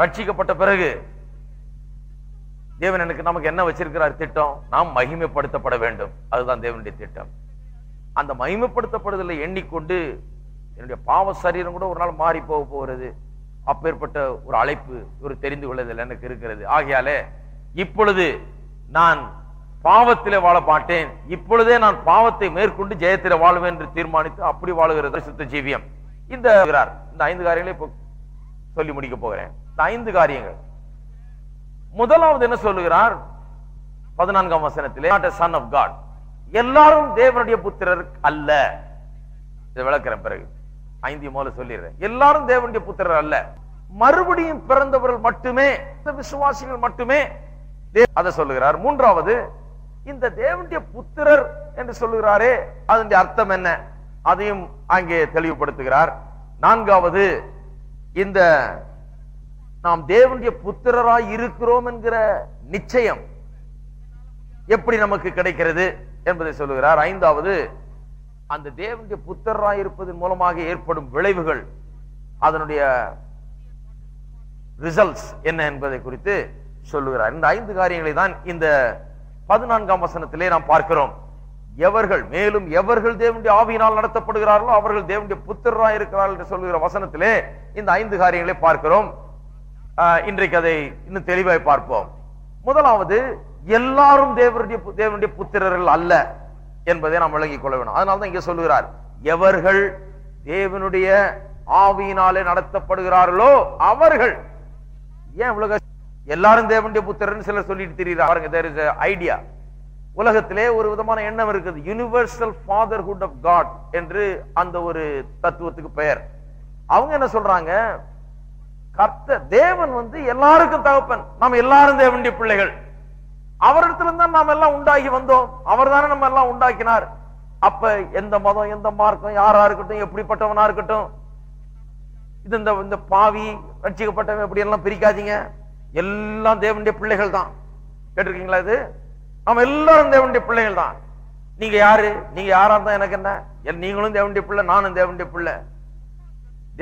ரட்சிக்கப்பட்ட பிறகு தேவன் நமக்கு என்ன வச்சிருக்கிறார் திட்டம், நாம் மகிமைப்படுத்தப்பட வேண்டும். அதுதான் தேவனுடைய திட்டம். அந்த மகிமைப்படுத்தப்படுதலை எண்ணிக்கொண்டு என்னுடைய பாவ சரீரம் கூட ஒரு நாள் மாறி போக போகிறது. அப்பேற்பட்ட ஒரு அழைப்பு, ஒரு தெரிந்து கொள்ளுதல் எனக்கு இருக்கிறது. ஆகையாலே இப்பொழுது நான் பாவத்திலே வாழ மாட்டேன், இப்பொழுதே நான் பாவத்தை மேற்கொண்டு ஜெயத்திலே வாழ்வேன் என்று தீர்மானித்து அப்படி வாழுகிறது சுத்த ஜீவியம். இந்த 5 காரியங்களை இப்போ சொல்லி முடிக்க போகிறேன். இந்த 5 காரியங்கள். முதலாவது என்ன சொல்லுகிறார் 14ஆம் வசனத்திலே, not a son of God. எல்லாரும் தேவனுடைய புத்திரர் அல்ல. இதை விளக்கிறேன் பிறகு. 5 முதல்ல சொல்லிடுறேன். எல்லாரும் தேவனுடைய புத்திரர் அல்ல. மறுபடியும் பிறந்தவர்கள் மட்டுமே, விசுவாசிகள் மட்டுமே அதை சொல்லுகிறார். மூன்றாவது, இந்த தேவனுடைய புத்திரர் என்று சொல்லுகிறாரே, அதனுடைய அர்த்தம் என்ன, அதையும் அங்கே தெளிவுபடுத்துகிறார். நான்காவது, இந்த நாம் தேவனுடைய புத்திரராய் இருக்கிறோம் என்கிற நிச்சயம் எப்படி நமக்கு கிடைக்கிறது என்பதை சொல்லுகிறார். ஐந்தாவது, அந்த தேவனுடைய புத்திரராய் இருப்பதன் மூலமாக ஏற்படும் விளைவுகள், அதனுடைய ரிசல்ட்ஸ் என்ன என்பதை குறித்து சொல்லுகிறார். இந்த 5 காரியங்களை தான் இந்த 14ஆம் வசனத்திலே நாம் பார்க்கிறோம். எவர்கள், மேலும் எவர்கள் தேவனுடைய ஆவியினால் நடத்தப்படுகிறார்களோ அவர்கள் தேவனுடைய புத்திரராய் இருக்கிறார்கள் என்று சொல்லுகிற வசனத்திலே இந்த 5 காரியங்களை பார்க்கிறோம். இன்றைக்கு அதை இன்னும் தெளிவாய் பார்ப்போம். முதலாவது, எல்லாரும் தேவனுடைய புத்திரர்கள் அல்ல என்பதை நாம் விளங்கிக் கொள்ள வேண்டும். அதனால்தான் இங்க சொல்லுகிறார், எவர்கள் தேவனுடைய ஆவியினாலே நடத்தப்படுகிறார்களோ அவர்கள். ஏன் உலக எல்லாரும் தேவனுடைய புத்திரன் சிலர் சொல்லிட்டு திரிகிறாங்க. there is a idea, உலகத்திலே ஒரு விதமான எண்ணம் இருக்குது, யுனிவர்சல் ஃபாதர்ஹுட் ஆஃப் காட் என்று அந்த ஒரு தத்துவத்துக்கு பெயர். அவங்க என்ன சொல்றாங்க, தேவன் எல்லாருக்கும் தகப்பன், நாம் எல்லாரும் தேவனுடைய பிள்ளைகள், அவரிடத்துல தான் நாம் எல்லாம் உண்டாகி வந்தோம், அவர் தானே நம்ம எல்லாம் உண்டாக்கினார். அப்ப எந்த மதம், எந்த மார்க்கம், யாரா இருக்கட்டும், எப்படிப்பட்டவனா இருக்கட்டும், இது இந்த பாவி ரட்சிக்கப்பட்டவன் எப்படி எல்லாம் பிரிக்காதீங்க, எல்லாம் தேவனுடைய பிள்ளைகள் தான். கேட்டிருக்கீங்களா? இது நம்ம எல்லாரும் தேவனுடைய பிள்ளைகள் தான். நீங்க யாரு, நீங்க யாரா இருந்தா எனக்கு என்ன, நீங்களும் தேவனுடைய பிள்ளை, நானும் தேவனுடைய பிள்ளை.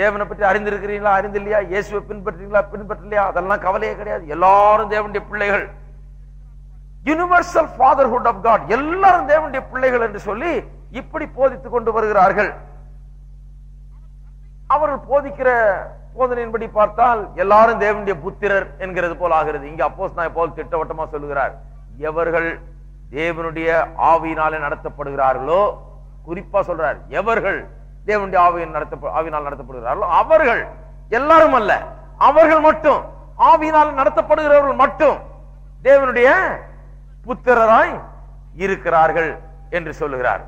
தேவனை பற்றி அறிந்திருக்கிறீங்களா, அறிந்தில்லையா, இயேசுவை பின்பற்றீங்களா, பின்பற்றலையா, அதெல்லாம் கவலையே கிடையாது. எல்லாரும் தேவனுடைய பிள்ளைகள். யுனிவர்சல் ஃபாதர்ஹுட் ஆஃப் காட், எல்லாரும் தேவனுடைய பிள்ளைகள் என்று சொல்லி இப்படி போதித்துக் கொண்டு வருகிறார்கள். அவர்கள் போதிக்கிற போதனையின்படி பார்த்தால் எல்லாரும் தேவனுடைய புத்திரர் என்கிறது போல் ஆகிறது. இங்க அப்போஸ்தலனாகிய பவுல் திட்டவட்டமா சொல்லுகிறார், எவர்கள் தேவனுடைய ஆவியினாலே நடத்தப்படுகிறார்களோ, குறிப்பா சொல்றார், எவர்கள் தேவனுடைய ஆவியினால் நடத்தப்படுகிறார்களோ அவர்கள், எல்லாரும் அல்ல, அவர்கள் மட்டும், ஆவியினால் நடத்தப்படுகிறவர்கள் மட்டும் தேவனுடைய புத்திரராய் இருக்கிறார்கள் என்று சொல்லுகிறார்.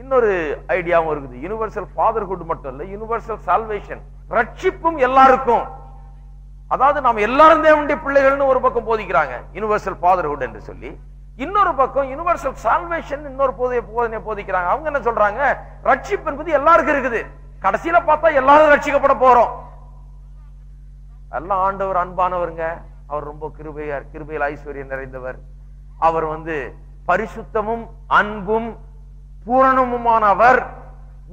இன்னொரு ஐடியாவும் இருக்குது, யுனிவர்சல் ஃபாதர்ஹுட் மட்டும் இல்ல, யுனிவர்சல் சால்வேஷன், ரட்சிப்பும் எல்லாருக்கும். அதாவது நாம் எல்லாரும் தேவனுடைய பிள்ளைகள்னு ஒரு பக்கம் போதிக்கிறாங்க, யுனிவர்சல் ஃபாதர்ஹுட் என்று சொல்லி. இன்னொரு பக்கம் யுனிவர்சல் சால்வேஷன் இன்னொரு போதனை போதிக்கிறாங்க. அவங்க என்ன சொல்றாங்க, ரட்சிப்பு என்பது எல்லாருக்கும் இருக்குது, கடைசியில பார்த்தா எல்லாரும் ரட்சிக்கப்பட போறோம். எல்லாம் ஆண்டவர் அன்பானவருங்க, அவர் ரொம்ப கிருபையில் ஐஸ்வர்யம் நிறைந்தவர், அவர் பரிசுத்தமும் அன்பும் பூரணமுமானவர்.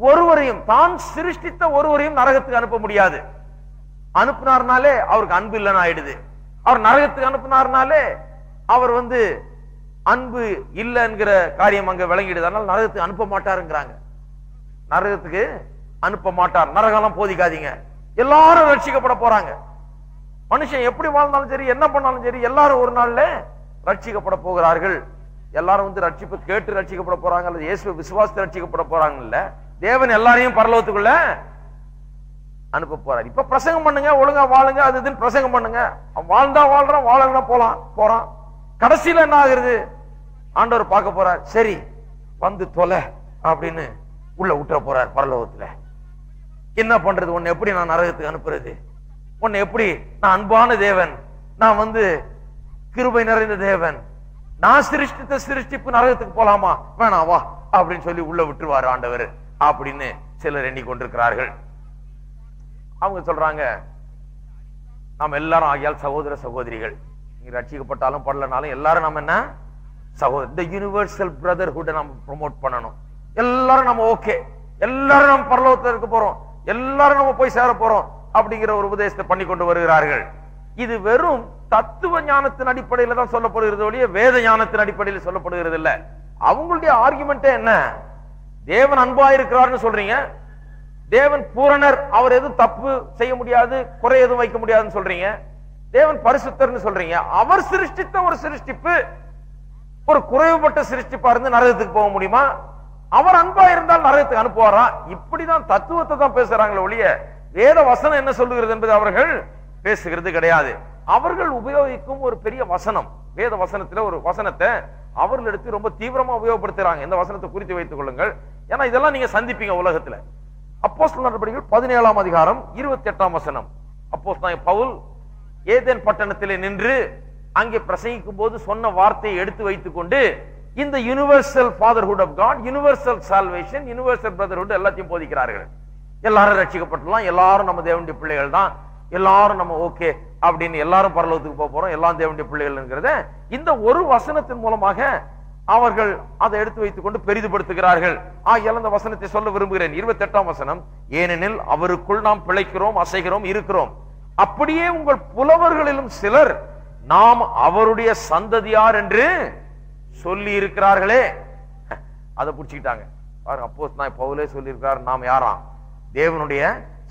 ஒருவரையும், தான் சிருஷ்டித்த ஒருவரையும் நரகத்துக்கு அனுப்ப முடியாது. அனுப்பினார்னாலே அவருக்கு அன்பு இல்லைன்னு ஆயிடுது. அவர் நரகத்துக்கு அனுப்பினார்னாலே அவர் அன்பு இல்லை என்கிற காரியம் அங்க விளங்கிடுது. அதனால நரகத்துக்கு அனுப்ப மாட்டாருங்கிறாங்க. நரகத்துக்கு அனுப்ப மாட்டார், நரகம் போதிக்காதீங்க, எல்லாரும் ரட்சிக்கப்பட போறாங்க. மனுஷன் எப்படி வாழ்ந்தாலும் சரி, என்ன பண்ணாலும் சரி, எல்லாரும் ஒரு நாள்ல ரட்சிக்கப்பட போகிறார்கள். எல்லாரும் ரட்சிப்பு கேட்டு ரட்சிக்கப்பட போறாங்க, அல்லது இயேசுவை விசுவாசத்தை ரட்சிக்கப்பட போறாங்க. இல்ல, தேவன் எல்லாரையும் பரலோகத்துக்குள்ள அனுப்ப போறார். இப்ப பிரசங்கம் பண்ணுங்க, ஒழுங்கா வாழுங்க, அது இதுன்னு பிரசங்கம் பண்ணுங்க, வாழ்ந்தா வாழ்றான், வாழனா போறான். கடைசியில என்ன ஆகுறது, ஆண்டவர் பார்க்க போறார், சரி தொலை அப்படின்னு உள்ள விட்டுற போறார் பரலோகத்துல. என்ன பண்றது, உன்னை எப்படி நான் நரகத்துக்கு அனுப்புறது, உன்னை எப்படி, நான் அன்பான தேவன், நான் கிருபை நிறைந்த தேவன், நான் சிருஷ்டித்த சிருஷ்டிப்பு நரகத்துக்கு போலாமா, வேணாம் வா அப்படின்னு சொல்லி உள்ள விட்டுருவாரு ஆண்டவர் அப்படின்னு சிலர் எண்ணிக்கொண்டிருக்கிறார்கள். அவங்க சொல்றாங்க, நாம் எல்லாரும் ஆகியால் சகோதர சகோதரிகள், நீங்க ரட்சிக்கப்பட்டாலும் படலனாலும் எல்லாரும் நம்ம என்ன சகோதரர். இந்த யூனிவர்சல் பிரதர்ஹுட் நம்ம ப்ரொமோட் பண்ணணும். எல்லாரும் நம்ம ஓகே, எல்லாரும் நம்ம பரலோகத்துல இருக்க போறோம், எல்லாரும் நம்ம போய் சேர போறோம் அப்படிங்கிற ஒரு உபதேசத்தை பண்ணி கொண்டு வருகிறார்கள். இது வெறும் தத்துவ ஞானத்தின் அடிப்படையில் தான் சொல்லப்படுகிறது ஒழிய வேத ஞானத்தின் அடிப்படையில் சொல்லப்படுகிறது இல்ல. அவங்களுடைய ஆர்குமெண்ட் என்ன, தேவன் அன்பா இருக்கிறார்னு சொல்றீங்க, தேவன் பூரணர், அவர் எதுவும் தப்பு செய்ய முடியாது, குறை எதுவும் வைக்க முடியாதுன்னு சொல்றீங்க, தேவன் பரிசுத்தர்னு சொல்றீங்க, அவர் சிருஷ்டித்த ஒரு சிருஷ்டிப்பு ஒரு குறைவுபட்ட சிருஷ்டிப்பா இருந்து நரகத்துக்கு போக முடியுமா? அவர் அன்பா இருந்தால் நரகத்துக்கு அனுப்புவாரா? இப்படிதான் தத்துவத்தை தான் பேசுறாங்களே ஒழிய வேத வசனம் என்ன சொல்லுகிறது என்பது அவர்கள் பேசுகிறது கிடையாது. அவர்கள் உபயோகிக்கும் ஒரு பெரிய வசனம், வேத வசனத்துல ஒரு வசனத்தை அவர்கள் எடுத்து ரொம்ப தீவிரமா உபயோகப்படுத்துறாங்க. இந்த வசனத்தை குறித்து வைத்துக் கொள்ளுங்கள், ஏன்னா இதெல்லாம் நீங்க சந்திப்பீங்க உலகத்துல. அப்போஸ்தலர் நடபடிகள் 17ஆம் அதிகாரம் 28ஆம் வசனம். அப்போஸ்தலன் பவுல் ஏதேன் பட்டணத்திலே நின்று அங்கே பிரசங்கிக்கும் போது சொன்ன வார்த்தையை எடுத்து வைத்துக் கொண்டு இந்த universal fatherhood of God, universal salvation, universal brotherhood எல்லாத்தையும் போதிக்கிறார்கள். எல்லாரும் ரட்சிக்கப்பட்டலாம், எல்லாரும் நம்ம தேவனுடைய பிள்ளைகள் தான், எல்லாரும் நம்ம ஓகே அப்படின்னு எல்லாரும் பரலோகத்துக்கு போக போறோம், எல்லாம் தேவனுடைய பிள்ளைகள்ங்கிறத இந்த ஒரு வசனத்தின் மூலமாக அவர்கள் அதை எடுத்து வைத்துக் கொண்டு பெரிதுபடுத்துகிறார்கள். ஆகியால் அந்த வசனத்தை சொல்ல விரும்புகிறேன். 28ஆம் வசனம், ஏனெனில் அவருக்குள் நாம் பிழைக்கிறோம், அசைகிறோம், இருக்கிறோம். அப்படியே உங்கள் புலவர்களிலும் சிலர் நாம் அவருடைய சந்ததியார் என்று சொல்லி இருக்கிறார்களே. அதை புடிச்சுக்கிட்டாங்க பாருங்க. அப்போஸ்தலன் பவுலே சொல்லி இருக்கிறார், நாம் யாராம்? தேவனுடைய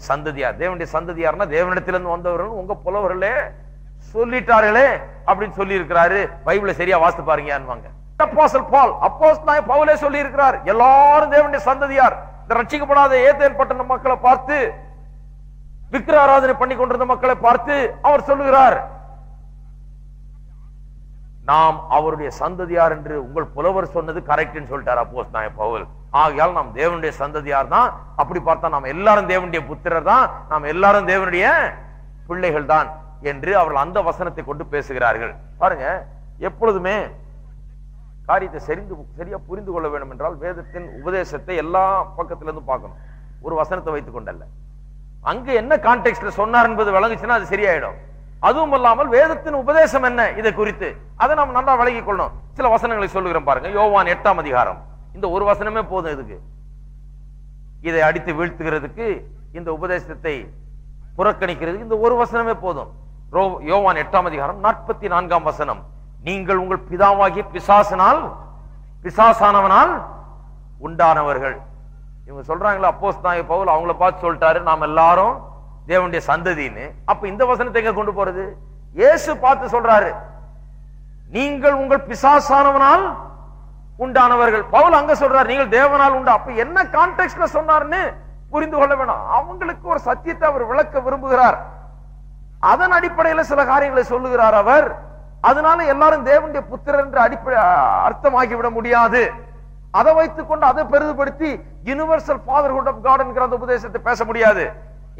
சந்ததியார். தேவனுடைய சந்ததியார்னா தேவனிடத்திலிருந்து வந்தவர்கள் உங்க புலவர்களே சொல்லிட்டார்களே அப்படின்னு சொல்லி இருக்கிறாரு. பைபிளை சரியா வாசித்து பாருங்க. அப்போஸ்தலன் பால், அப்போஸ்தலன் பவுலே சொல்லி இருக்கிறார், எல்லாரும் தேவனுடைய சந்ததியார். இந்த ரட்சிக்கப்படாத ஏதேன் பட்டண மக்களை பார்த்து, விக்கிர ஆராதனை பண்ணி கொண்டிருந்த மக்களை பார்த்து அவர் சொல்லுகிறார், நாம் அவருடைய சந்ததியார் என்று உங்கள் புலவர் சொன்னது கரெக்ட்னு சொல்லிட்டார் அப்போஸ்தலன் பவுல். ஆகையால் நாம் தேவனுடைய சந்ததியார் தான். அப்படி பார்த்தா நாம் எல்லாரும் தேவனுடைய புத்திரர் தான், நாம் எல்லாரும் தேவனுடைய பிள்ளைகள் தான் என்று அவர்கள் அந்த வசனத்தை கொண்டு பேசுகிறார்கள். பாருங்க, எப்பொழுதுமே காரியத்தை சரியா புரிந்து கொள்ள வேண்டும் என்றால் வேதத்தின் உபதேசத்தை எல்லா பக்கத்திலிருந்து பார்க்கணும், ஒரு வசனத்தை வைத்துக் கொண்டல்ல. அங்க என்ன கான்டெக்ஸ்ட்ல சொன்னார் என்பது விளங்குச்சுன்னா அது சரியாயிடும். அதுவும் இல்லாமல் வேதத்தின் உபதேசம் என்ன இதை குறித்து அதை நாம் நல்லா விளங்கிக் கொள்ளணும். சில வசனங்களை சொல்லுகிறேன் பாருங்க. யோவான் 8ஆம் அதிகாரம், இந்த ஒரு வசனமே போதும் இதுக்கு, இதை அடித்து வீழ்த்துகிறதுக்கு, இந்த உபதேசத்தை புறக்கணிக்கிறதுக்கு இந்த ஒரு வசனமே போதும். யோவான் 8ஆம் அதிகாரம் 44ஆம் வசனம், நீங்கள் உங்கள் பிதாவாகிய பிசாசானவனால் உண்டானவர்கள். இவங்க சொல்றாங்களா அப்போஸ்தலன் பவுல் அவங்கள பார்த்து சொல்லிட்டாரு நாம் எல்லாரும் தேவனுடைய சந்ததின்னு. அப்ப இந்த வசனத்தை எங்க கொண்டு போறது? இயேசு பார்த்து சொல்றாரு, நீங்கள் உங்கள் பிசாசானவனால் உண்டானவர்கள். பவுல் அங்க சொல்றாரு நீங்கள் தேவனால் உண்டா. அப்ப என்ன கான்டெக்ஸ்ட்ல சொன்னார்னு புரிந்து கொள்ள வேணும். அவங்களுக்கு ஒரு சத்தியத்தை அவர் விளக்க விரும்புகிறார். அதன் அடிப்படையில் சில காரியங்களை சொல்லுகிறார் அவர். அதனால எல்லாரும் தேவனுடைய புத்திரர் என்று அடிப்படை அர்த்தமாகிவிட முடியாது. அதை வைத்துக் கொண்டு அதை பெரிதுபடுத்தி யுனிவர்சல் ஃபாதர்ஹுட் ஆஃப் காட் என்கிற அந்த உபதேசத்தை பேச முடியாது.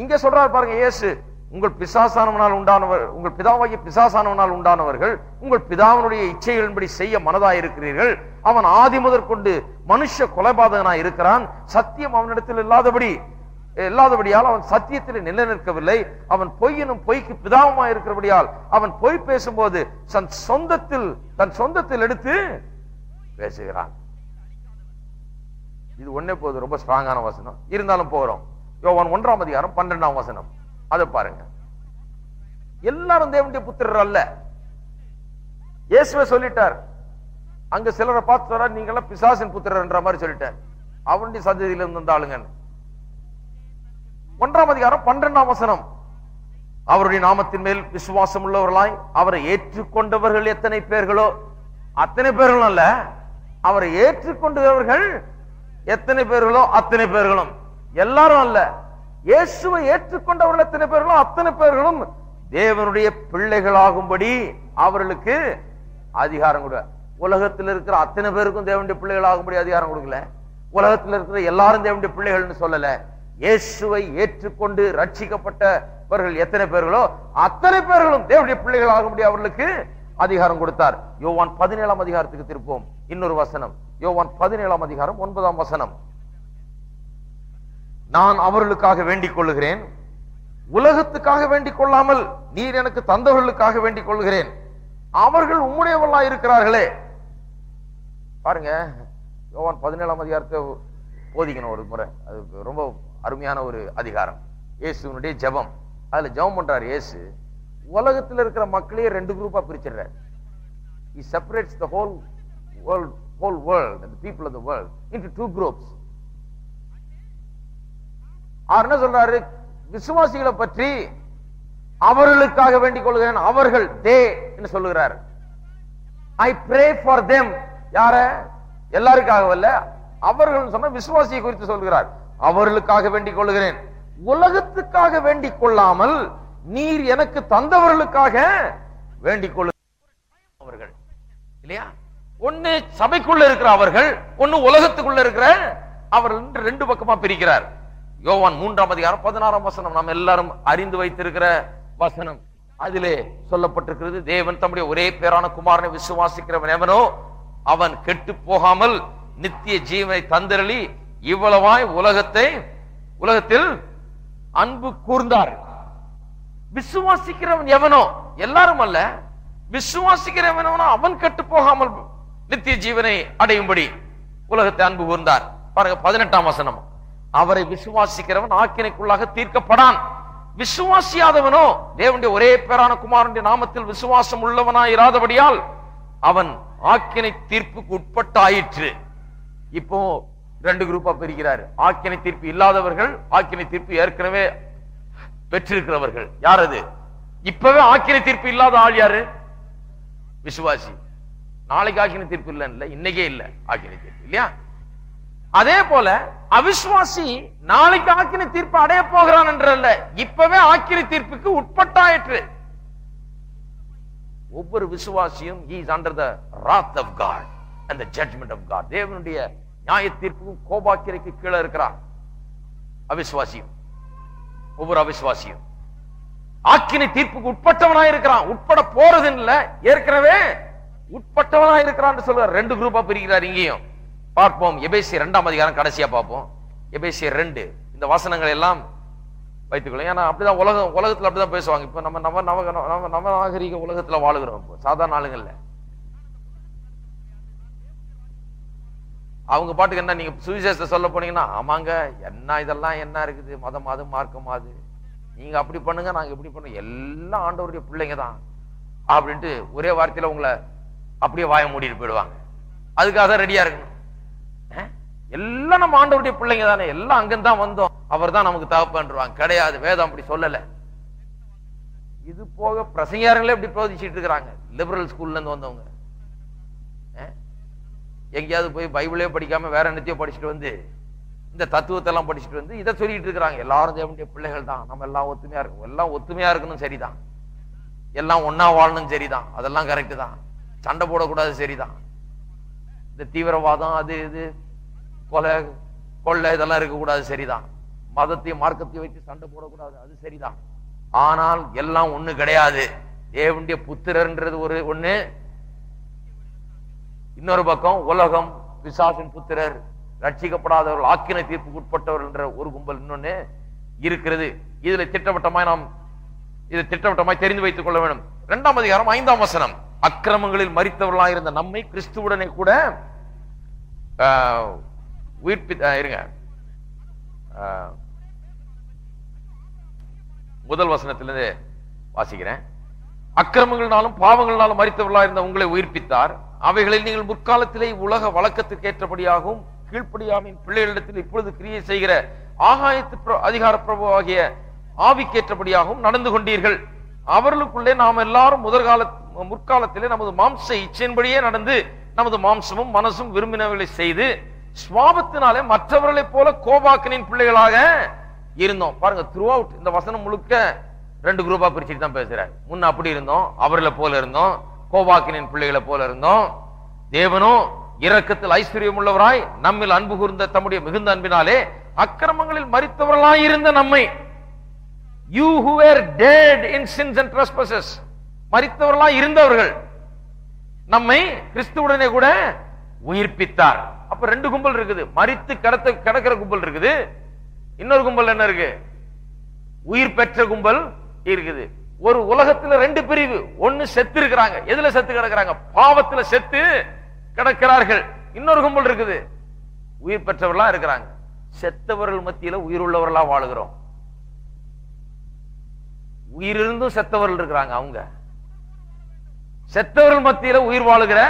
இங்க சொல்றாரு பாருங்க, இயேசு உங்கள் பிசாசானவனால் உண்டானவர், உங்கள் பிதாவாகிய பிசாசானவனால் உண்டானவர்கள், உங்கள் பிதாவினுடைய இச்சைகளின்படி செய்ய மனதாயிருக்கிறீர்கள். அவன் ஆதி முதற் கொண்டு மனுஷ கொலைபாதகனாய் இருக்கிறான். சத்தியம் அவனிடத்தில் இல்லாதபடியால் அவன் சத்தியத்தில் நிலை நிற்கவில்லை. அவன் பொய்யினும் பொய்க்கு பிதாவுமாய் இருக்கிறபடியால் அவன் பொய் பேசும்போது தன் சொந்தத்தில் எடுத்து பேசுகிறான். இது ஒன்னே போது, ரொம்ப ஸ்ட்ராங்கான வசனம். இருந்தாலும் போகிறோம். யோவான் 1ஆம் அதிகாரம் 12ஆம் வசனம், அதை பாருங்க. எல்லாரும் தேவனுடைய புத்திரர் அல்ல. இயேசுவே சொல்லிட்டார். அங்க சிலரை பார்த்து சொல்றார், நீங்க எல்லாம் பிசாசின் புத்திரர் என்ற மாதிரி சொல்லிட்டார். அவனுடைய சந்ததியில இருந்து வந்த ஆளுங்க. 1ஆம் அதிகாரம் 12ஆம் வசனம், அவருடைய நாமத்தின் மேல் விசுவாசம் உள்ளவர்களாய் அவரை ஏற்றுக்கொண்டவர்கள் எத்தனை பேர்களோ அத்தனை பேர்களும் அல்ல, அவரை ஏற்றுக்கொண்டவர்கள் எத்தனை பேர்களோ அத்தனை பேர்களும், எல்லாரும் அல்ல. இயேசுவை ஏற்றுக்கொண்டவர்கள் எத்தனை பேர்களோ அத்தனை பேர்களும் தேவனுடைய பிள்ளைகளாகும்படி அவர்களுக்கு அதிகாரம் கொடு. உலகத்தில் இருக்கிற அத்தனை பேருக்கும் தேவனுடைய பிள்ளைகளாகும்படி அதிகாரம் கொடுக்கல. உலகத்தில் இருக்கிற எல்லாரும் தேவனுடைய பிள்ளைகள்னு சொல்லல. இயேசுவை ஏற்றுக்கொண்டு ரட்சிக்கப்பட்டவர்கள் எத்தனை பேர்களோ அத்தனை பேர்களும் தேவனுடைய பிள்ளைகள் ஆகும்படி அவர்களுக்கு அதிகாரம் கொடுத்தார். யோவான் 17ஆம் அதிகாரத்துக்கு திருப்போம். இன்னொரு வசனம், யோவான் 17ஆம் அதிகாரம் 9ஆம் வசனம், நான் அவர்களுக்காக வேண்டிக் கொள்ளுகிறேன், உலகத்துக்காக வேண்டிக் கொள்ளாமல் நீர் எனக்கு தந்தவர்களுக்காக வேண்டிக் கொள்கிறேன், அவர்கள் உம்முடையவர்களாய் இருக்கிறார்களே. பாருங்க, யோவான் 17ஆம் அதிகாரத்தை போதிக்கணும் ஒரு முறை. அது ரொம்ப அருமையான ஒரு அதிகாரம். இயேசுனுடைய ஜெபம், அதுல ஜெபம் பண்றாரு இயேசு. உலகத்தில் இருக்கிற மக்களையே 2 குரூப்பா பிரிச்சிடுறார். He separates the whole world and the people of the world into 2 groups. அவர் என்ன சொல்றாரு? விசுவாசிகளை பற்றி அவர்களுக்காக வேண்டிக் கொள்கிறேன், அவர்கள் தே என்று சொல்லுகிறார். I pray for them. யார? எல்லாருக்காகவல்ல, அவர்கள் சொன்ன விசுவாசியை குறித்து சொல்கிறார். அவர்களுக்காக வேண்டிக் கொள்கிறேன், உலகத்துக்காக வேண்டிக் கொள்ளாமல் நீர் எனக்கு தந்தவர்களுக்காக வேண்டிக் கொள்ளுங்கள். அவர்கள் இல்லையா? ஒன்னு சபைக்குள்ள இருக்கிற அவர்கள், ஒன்னு உலகத்துக்குள்ள இருக்கிற அவர்கள் 2 பக்கமா பிரிக்கிறார். யோவான் 3:16 நாம் எல்லாரும் அறிந்து வைத்திருக்கிற வசனம். அதிலே சொல்லப்பட்டிருக்கிறது, தேவன் தம்முடைய ஒரே பேரான குமாரனை விசுவாசிக்கிறவன் எவனோ அவன் கெட்டு போகாமல் நித்திய ஜீவனை தந்தரளி இவ்வளவாய் உலகத்தில் அன்பு கூர்ந்தார். விசுவாசிக்கிறவன் எவனோ, எல்லாரும் அல்ல, விசுவாசிக்கிறவன் எவனோ அவன் கெட்டு போகாமல் நித்திய ஜீவனை அடையும்படி உலகத்தை அன்பு கூர்ந்தார். பாருங்க 18ஆம் வசனம், அவரை விசுவாசிக்கிறவன் ஆக்கினைக்குள்ளாக தீர்க்கப்படான். விசுவாசியாதவனோ தேவனுடைய ஒரே பேரான குமாரனுடைய நாமத்தில் விசுவாசம் உள்ளவனாய் இராதபடியால் அவன் ஆக்கினை தீர்ப்புக்கு உட்பட்டாயிற்று. இப்போ 2 குரூப்பா பிரிக்கிறார். ஆக்கினை தீர்ப்பு இல்லாதவர்கள், ஆக்கினை தீர்ப்பு ஏற்கனவே பெற்றிருக்கிறவர்கள். யார் அது? இப்பவே ஆக்கினை தீர்ப்பு இல்லாத ஆள் யாரு? விசுவாசி. நாளைக்கு ஆக்கினை தீர்ப்பு இல்ல, இன்னைக்கே இல்ல ஆக்கினை தீர்ப்பு, இல்லையா? அதே போல அவிசுவாசி நாளைக்கு ஆக்கினை தீர்ப்பு அடைய போகிறான் என்றல்ல, இப்பவே ஆக்கினை தீர்ப்புக்கு உட்பட்டாயிற்று. ஒவ்வொரு விசுவாசியும் he is under the wrath of God and the judgment of God. தேவனுடைய நியாய தீர்ப்புக்கும் கோபாக்கினைக்கு கீழே இருக்கிறான் அவிசுவாசியும். ஒவ்வொரு அவிசுவாசியும் ஆக்கினை தீர்ப்புக்கு உட்பட்டவனாய் இருக்கிறான். உட்பட போறது இல்ல, ஏற்கனவே உட்பட்டவனாய் இருக்கிறான் சொல்றார். 2 குரூப்பா பிரிக்கிறார். இங்கேயும் பார்ப்போம். எபேசியர் 2ஆம் அதிகாரம் கடைசியா பார்ப்போம். எபேசியர் 2 இந்த வசனங்கள் எல்லாம் வைத்துக்கொள்ளும். ஏன்னா அப்படிதான் உலகத்துல அப்படிதான் பேசுவாங்க. இப்ப நம்ம நாகரிக உலகத்துல வாழுகிறோம். சாதாரண ஆளுங்கள்ல அவங்க பாட்டுக்கு என்ன, நீங்க சுவிசேஷத்தை சொல்ல போனீங்கன்னா, ஆமாங்க என்ன இதெல்லாம் என்ன இருக்குது, மதம் அது மார்க்கம் அது, நீங்க அப்படி பண்ணுங்க நாங்க இப்படி பண்ணுங்க, எல்லாம் ஆண்டவருடைய பிள்ளைங்க தான் அப்படின்ட்டு ஒரே வார்த்தையில உங்களை அப்படியே வாய மூடிட்டு போயிடுவாங்க. அதுக்காக தான் ரெடியா இருக்கணும். எல்லாம் நம்ம ஆண்டவருடைய பிள்ளைங்க தானே, எல்லாம் அங்கதான் வந்தோம், அவர் தான் நமக்கு தகப்பன்றாங்க. கிடையாது, வேதம் அப்படி சொல்லல. இது போக பிரசங்கியாரங்களே இப்படி போதிச்சுட்டு இருக்கிறாங்க. லிபரல் ஸ்கூல்ல இருந்து வந்தவங்க எங்கேயாவது போய் பைபிளே படிக்காம வேற என்னத்தையோ படிச்சுட்டு வந்து இந்த தத்துவத்தை எல்லாம் படிச்சுட்டு வந்து இதை சொல்லிட்டு இருக்கிறாங்க. எல்லாரும் தேவனுடைய பிள்ளைகள் தான், நம்ம எல்லாம் ஒத்துமையா இருக்கும், எல்லாம் ஒத்துமையா இருக்கணும், சரிதான், எல்லாம் ஒன்னா வாழணும், சரிதான், அதெல்லாம் கரெக்ட் தான், சண்டை போடக்கூடாது, சரிதான், இந்த தீவிரவாதம் அது இது கொள்ளை இதெல்லாம் இருக்கக்கூடாது, சரிதான், மதத்தையும் மார்க்கத்தையும் வச்சு சண்டை போடக்கூடாது, அது சரிதான். ஆனால் எல்லாம் ஒண்ணு கிடையாது. தேவனுடைய புத்திரர்ன்றது ஒண்ணு, இன்னொரு பக்கம் உலகம், பிசாசின் புத்திரர், ரட்சிக்கப்படாதவர்கள், ஆக்கினை தீர்ப்புக்கு உட்பட்டவர்கள் என்ற ஒரு கும்பல் இன்னொன்னு இருக்கிறது. இதுல திட்டவட்டமாய் தெரிந்து வைத்துக் கொள்ள வேண்டும். 2ஆம் அதிகாரம் 5ஆம் வசனம், அக்கிரமங்களில் மரித்தவர்களாக இருந்த நம்மை கிறிஸ்துவுடனே கூட இருங்க, முதல் வசனத்திலிருந்து வாசிக்கிறேன். அக்கிரமங்களாலும் பாவங்களாலும் மரித்தவர்களாக இருந்த உங்களை உயிர்ப்பித்தார். அவைகளில் நீங்கள் முற்காலத்திலே உலக வழக்கத்திற்கு ஏற்றபடியாகவும் கீழ்ப்படியாமையின் பிள்ளைகளிடத்தில் இப்பொழுது கிரியை செய்கிற ஆகாயத்து அதிகார பிரபு ஆகிய ஆவிக்கேற்றபடியாகவும் நடந்து கொண்டீர்கள். அவர்களுக்குள்ளே நாம் எல்லாரும் முற்காலத்திலே நமது மாம்ச இச்சையின்படியே நடந்து நமது மாம்சமும் மனசும் விரும்பினவர்களை செய்து சுவாபத்தினாலே மற்றவர்களைப் போல கோபாக்கனின் பிள்ளைகளாக இருந்தோம். பாருங்க, த்ரூ அவுட் இந்த வசனம் முழுக்க 2 குரூப்பா பிரிச்சுட்டு தான் பேசுறாரு. முன்ன அப்படி இருந்தோம், அவர்களை போல இருந்தோம், கோபாக்கினின் பிள்ளைகளை போல இருந்தோம். தேவனோ இரக்கத்தில் ஐஸ்வர்யம் உள்ளவராய் நம்மில் அன்பு கூர்ந்த தம்முடைய மிகுந்த அன்பினாலே அக்கிரமங்களில் மரித்தவர்களாய் இருந்த நம்மை, you who were dead in sins and trespasses, மரித்தவர்களாய் இருந்தவர்கள் நம்மை கிறிஸ்துவுடனே கூட உயிர்ப்பித்தார். அப்ப 2 கும்பல் இருக்குது. மரித்து கிடக்கிற கும்பல் இருக்குது, இன்னொரு கும்பல் என்ன இருக்கு? உயிர் பெற்ற கும்பல் இருக்குது. ஒரு உலகத்துல 2 பிரிவு. ஒன்னு செத்து இருக்கிறாங்க. எதுல செத்து கிடக்குறாங்க? பாவத்துல செத்து கிடக்கிறார்கள். இன்னொரு கும்பல் இருக்குது, உயிர் பெற்றவர்களா இருக்கிறாங்க. செத்தவர்கள் மத்தியில உயிர் உள்ளவர்களா வாழுகிறோம். உயிரிருந்தும் செத்தவர்கள் இருக்கிறாங்க. அவங்க செத்தவர்கள் மத்தியில உயிர் வாழுகிற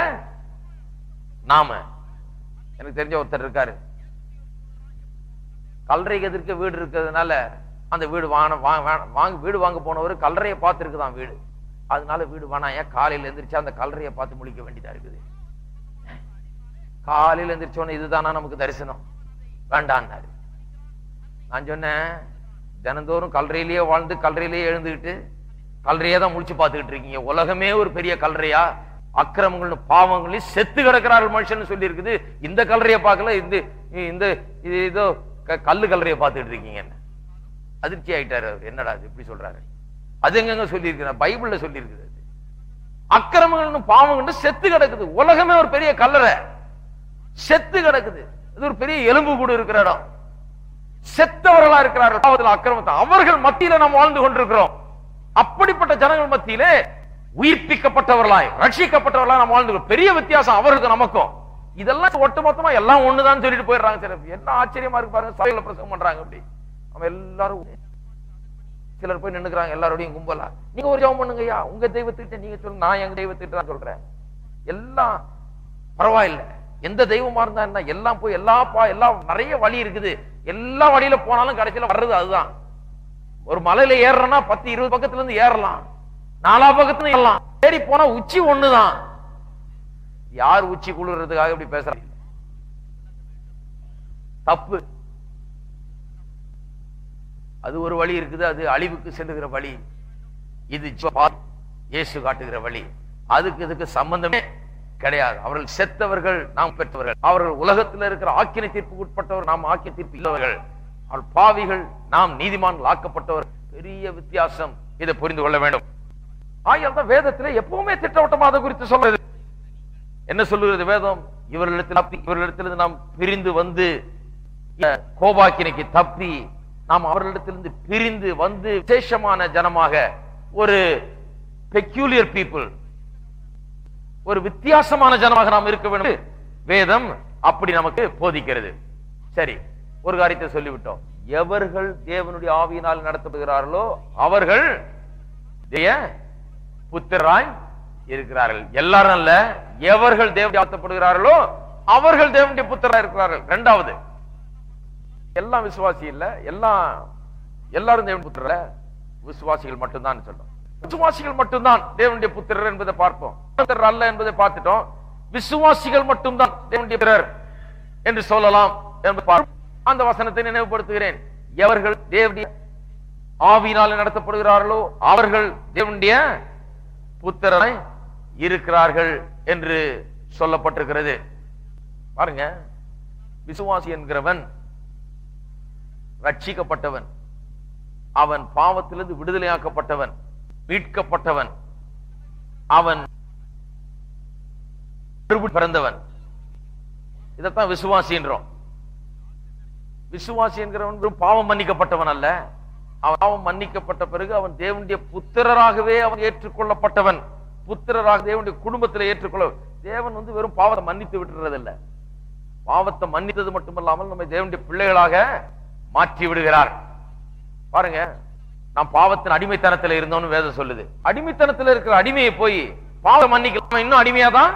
நாம. எனக்கு தெரிஞ்ச ஒருத்தர் இருக்காரு, கல்லறைக்கு எதிர்க்க வீடு இருக்கிறதுனால அந்த வீடு வீடு வாங்க போனவர் கல்லறையை பார்த்து இருக்குதான் வீடு, அதனால வீடு வேணாம், ஏன் காலையில எந்திரிச்சா அந்த கல்லறையை பார்த்து முழிக்க வேண்டியதா இருக்குது. காலையில எந்திரிச்சோன்னு இதுதானா நமக்கு தரிசனம், வேண்டான்னாரு. நான் சொன்னேன், தினந்தோறும் கல்லறையிலேயே வாழ்ந்து கல்லறையிலேயே எழுந்துக்கிட்டு கல்லறையே தான் முழிச்சு பார்த்துக்கிட்டு இருக்கீங்க. உலகமே ஒரு பெரிய கல்லறையா? அக்கிரமங்கள் பாவங்களையும் செத்து கிடக்கிறார்கள் மனுஷன் சொல்லி இருக்குது. இந்த கல்லறையை பார்க்கல, இந்த இதோ கல்லு கல்லறையை பார்த்துட்டு இருக்கீங்க. அதிர்ச்சி ஆயிட்டாரு அவர். என்னடா எப்படி சொல்றாரு? அது எங்க சொல்லி இருக்கிற? பைபிள்ல சொல்லி இருக்குது. அக்கிரமங்கள் பாவங்கள் செத்து கிடக்குது. உலகமே ஒரு பெரிய கல்லறை, செத்து கிடக்குது. இது ஒரு பெரிய எலும்பு கூட இருக்கிற இடம். செத்தவர்களா இருக்கிறார்கள் பாவத்தில், அக்கிரமத்தை. அவர்கள் மத்தியில நாம் வாழ்ந்து கொண்டிருக்கிறோம். அப்படிப்பட்ட ஜனங்கள் மத்தியிலே உயிர்ப்பிக்கப்பட்டவர்களாய், ரட்சிக்கப்பட்டவர்களாய் நாம் வாழ்ந்து, பெரிய வித்தியாசம் அவர்களுக்கு நமக்கும். இதெல்லாம் ஒட்டுமொத்தமா எல்லாம் ஒண்ணுதான் சொல்லிட்டு போயிடுறாங்க. சில என்ன ஆச்சரியமா இருக்கு பாருங்க. சபையில பிரசங்கம் பண்றாங்க. அப்படி நம்ம எல்லாரும் சிலர் போய் நின்னுக்கிறாங்க எல்லாரோடையும் கும்பலா. நீங்க ஒரு ஜெபம் பண்ணுங்கய்யா, உங்க தெய்வத்திட்ட நீங்க சொல்லுங்க, நான் எங்க தெய்வத்திட்ட தான் சொல்றேன். எல்லாம் பரவாயில்ல, எந்த தெய்வமா இருந்தா என்ன, எல்லாம் போய் எல்லாம் நிறைய வழி இருக்குது. எல்லா வழியில போனாலும் கடைசியில வர்றது அதுதான். ஒரு மலையில ஏறனா 10-20 பக்கத்துல இருந்து ஏறலாம், 4 பக்கத்துல ஏறலாம். ஏறி போனா உச்சி ஒண்ணுதான். யார் உச்சி குளிர்றதுக்காக இப்படி பேசுறாங்க? தப்பு. அது ஒரு வழி இருக்குது, அது அழிவுக்கு செல்லுகிற வழி. இது இயேசு காட்டுகிற வழி. அதுக்கு இதுக்கு சம்பந்தமே கிடையாது. அவர்கள் செத்தவர்கள், நாம் பெற்றவர்கள். அவர்கள் உலகத்தில் இருக்கிற ஆக்கினை தீர்ப்புக்கு உட்பட்டவர், நாம் ஆக்கிய தீர்ப்பு இல்லவர்கள். அவர்கள் பாவிகள், நாம் நீதிமான்கள் ஆக்கப்பட்டவர். பெரிய வித்தியாசம். இதை புரிந்து கொள்ள வேண்டும். ஆகையால் தான் வேதத்திலே எப்பவுமே திட்டவட்டமாக அதை குறித்து சொல்றது. என்ன சொல்லுகிறது வேதம்? இவர்களிடத்திலிருந்து நாம் பிரிந்து வந்து கோபாக்கினைக்கு தப்பி, நாம் அவர்களிடத்திலிருந்து பிரிந்து வந்து விசேஷமான ஜனமாக, ஒரு பெக்யூலியர் பீப்புள், ஒரு வித்தியாசமான ஜனமாக நாம் இருக்க வேண்டும். வேதம் அப்படி நமக்கு போதிக்கிறது. சரி, ஒரு காரியத்தை சொல்லிவிட்டோம். எவர்கள் தேவனுடைய ஆவியினால் நடத்தப்படுகிறார்களோ அவர்கள் புத்திரராய் இருக்கிறார்கள். எல்லாரும் அல்ல, எவர்கள் தேவனுடைய நடத்தப்படுகிறார்களோ அவர்கள் தேவனுடைய புத்திரராய் இருக்கிறார்கள். இரண்டாவது, எல்லாம் விசுவாசி இல்ல, எல்லாரும் தேவனுடைய புத்திரர், விசுவாசிகள் மட்டும்தான் சொல்றோம். விசுவாசிகள் மட்டும்தான் தேவனுடைய புத்திரர் என்பதை பார்ப்போம். அல்ல என்பதை பார்த்துட்டோம். விசுவாசிகள் மட்டும்தான் தேவனுடைய புத்திரர் என்று சொல்லலாம் என்று பார்ப்போம். அந்த வசனத்தை நினைவுபடுத்துகிறேன். எவர்கள் தேவனுடைய ஆவியினால் நடத்தப்படுகிறார்களோ அவர்கள் தேவனுடைய புத்திரராய் இருக்கிறார்கள் என்று சொல்லப்பட்டிருக்கிறது. பாருங்க, விசுவாசி என்கிறவன் ரட்சிக்கப்பட்டவன், அவன் பாவத்திலிருந்து விடுதலையாக்கப்பட்டவன், மீட்கப்பட்டவன், அவன் பிறந்தவன். இதைத்தான் விசுவாசி என்றோம். விசுவாசி என்கிறவன் பாவம் மன்னிக்கப்பட்டவன் அல்ல. அவன் பாவம் மன்னிக்கப்பட்ட பிறகு அவன் தேவனுடைய புத்திரராகவே அவன் ஏற்றுக்கொள்ளப்பட்டவன். புத்திரராக தேவனுடைய குடும்பத்தில் ஏற்றுக்கொள்ள. தேவன் வெறும் பாவத்தை மன்னித்து விட்டுறதில்லை. பாவத்தை மன்னித்தது மட்டுமல்லாமல் நம்ம தேவனுடைய பிள்ளைகளாக மாற்றி விடுகிறார். பாருங்க, நாம் பாவத்தின் அடிமைத்தனத்தில் இருந்தோம்னு வேதம் சொல்லுது. அடிமைத்தனத்தில் இருக்கிற அடிமையை போய் பாவம் மன்னிக்கலாம், இன்னும் அடிமையா தான்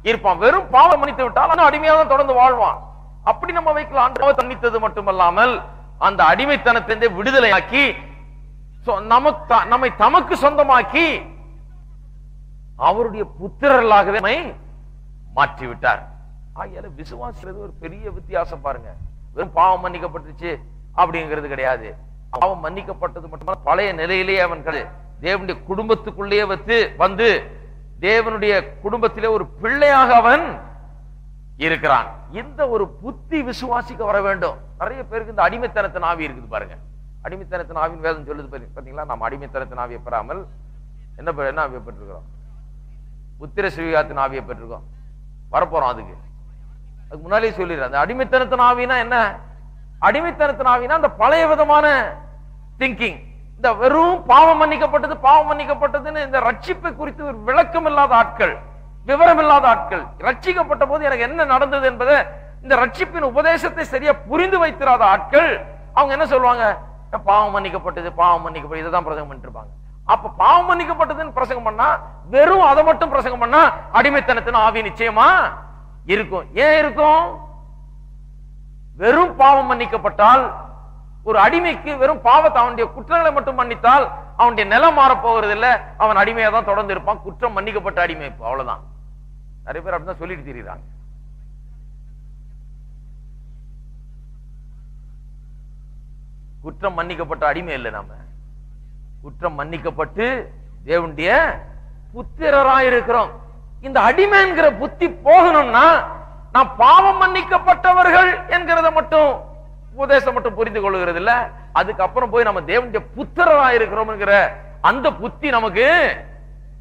இருப்பான். வெறும் பாவம் மன்னித்து விட்டால் அடிமையா தான் தொடர்ந்து வாழ்வான். அப்படி நம்ம வைக்கலாம். மன்னித்தது மட்டுமல்லாமல் அந்த அடிமைத்தனத்தை விடுதலையாக்கி நம்மை தமக்கு சொந்தமாக்கி அவருடைய புத்திரர்களாகவே மாற்றிவிட்டார். ஆகையால விசுவாசிக்கிறது ஒரு பெரிய வித்தியாசம். பாருங்க, வெறும் பாவம் மன்னிக்கப்பட்டுச்சு அப்படிங்கிறது கிடையாது. பாவம் மன்னிக்கப்பட்டது மட்டுமல்ல, பழைய நிலையிலேயே அவன் தேவனுடைய குடும்பத்துக்குள்ளேயே வந்து தேவனுடைய குடும்பத்திலே ஒரு பிள்ளையாக அவன் இருக்கிறான். இந்த ஒரு புத்தி விசுவாசிக்க வர வேண்டும். நிறைய பேருக்கு இந்த அடிமைத்தனத்தின் ஆவி இருக்குது. பாருங்க, அடிமைத்தனத்தின் ஆவின் வேதம் சொல்லுது பாத்தீங்களா? நாம் அடிமைத்தனத்தின் ஆவியை பெறாமல் என்ன ஆவியை பெற்றிருக்கிறோம்? புத்திர சுவிகாரத்தின் ஆவியை பெற்றிருக்கோம். வரப்போறோம். அதுக்கு முன்னாலே சொல்லிடுறேன். அந்த அடிமைத்தனத்தின் ஆவினா என்ன? அடிமைத்தனத்தின் ஆவினா அந்த பழைய விதமான திங்கிங். இந்த வெறும் பாவம் மன்னிக்கப்பட்டதுன்னு இந்த ரட்சிப்பை குறித்து ஒரு விளக்கம் இல்லாத ஆட்கள், விவரம் இல்லாத ஆட்கள், ரட்சிக்கப்பட்ட போது எனக்கு என்ன நடந்தது என்பதை, இந்த ரட்சிப்பின் உபதேசத்தை சரியா புரிந்து வைத்திராத ஆட்கள், அவங்க என்ன சொல்லுவாங்க? பாவம் மன்னிக்கப்பட்டது இதைதான் பிரசங்கம் பண்ணிட்டு இருப்பாங்க. அப்ப பாவம் மன்னிக்கப்பட்டதுன்னு பிரசங்கம் பண்ணா, வெறும் அதை மட்டும் பிரசங்கம் பண்ணா அடிமைத்தனத்தின் ஆவி நிச்சயமா இருக்கும். ஏன் இருக்கும்? வெறும் பாவம் மன்னிக்கப்பட்டால், ஒரு அடிமைக்கு வெறும் பாவத்தை, அவனுடைய குற்றங்களை மட்டும் மன்னித்தால் அவனுடைய நிலம் மாற போகிறது இல்ல, அவன் அடிமையா தான் தொடர்ந்து இருப்பான். குற்றம் மன்னிக்கப்பட்ட அடிமை, அவ்வளவுதான். நிறைய பேர் அப்படிதான் சொல்லிட்டு தெரியுறாங்க. குற்றம் மன்னிக்கப்பட்ட அடிமை இல்லை, நாம குற்றம் மன்னிக்கப்பட்டு தேவனுடைய புத்திரராயிருக்கிறோம். இந்த அடிமை என்கிற புத்தி போகணும்னா, நான் பாவம் மன்னிக்கப்பட்டவர்கள் என்கிறத மட்டும் உபதேசம் மட்டும் புரிந்து கொள்ளுகிறது இல்ல, அதுக்கப்புறம் போய் நம்ம தேவனுடைய புத்திரரா இருக்கிறோம் அந்த புத்தி நமக்கு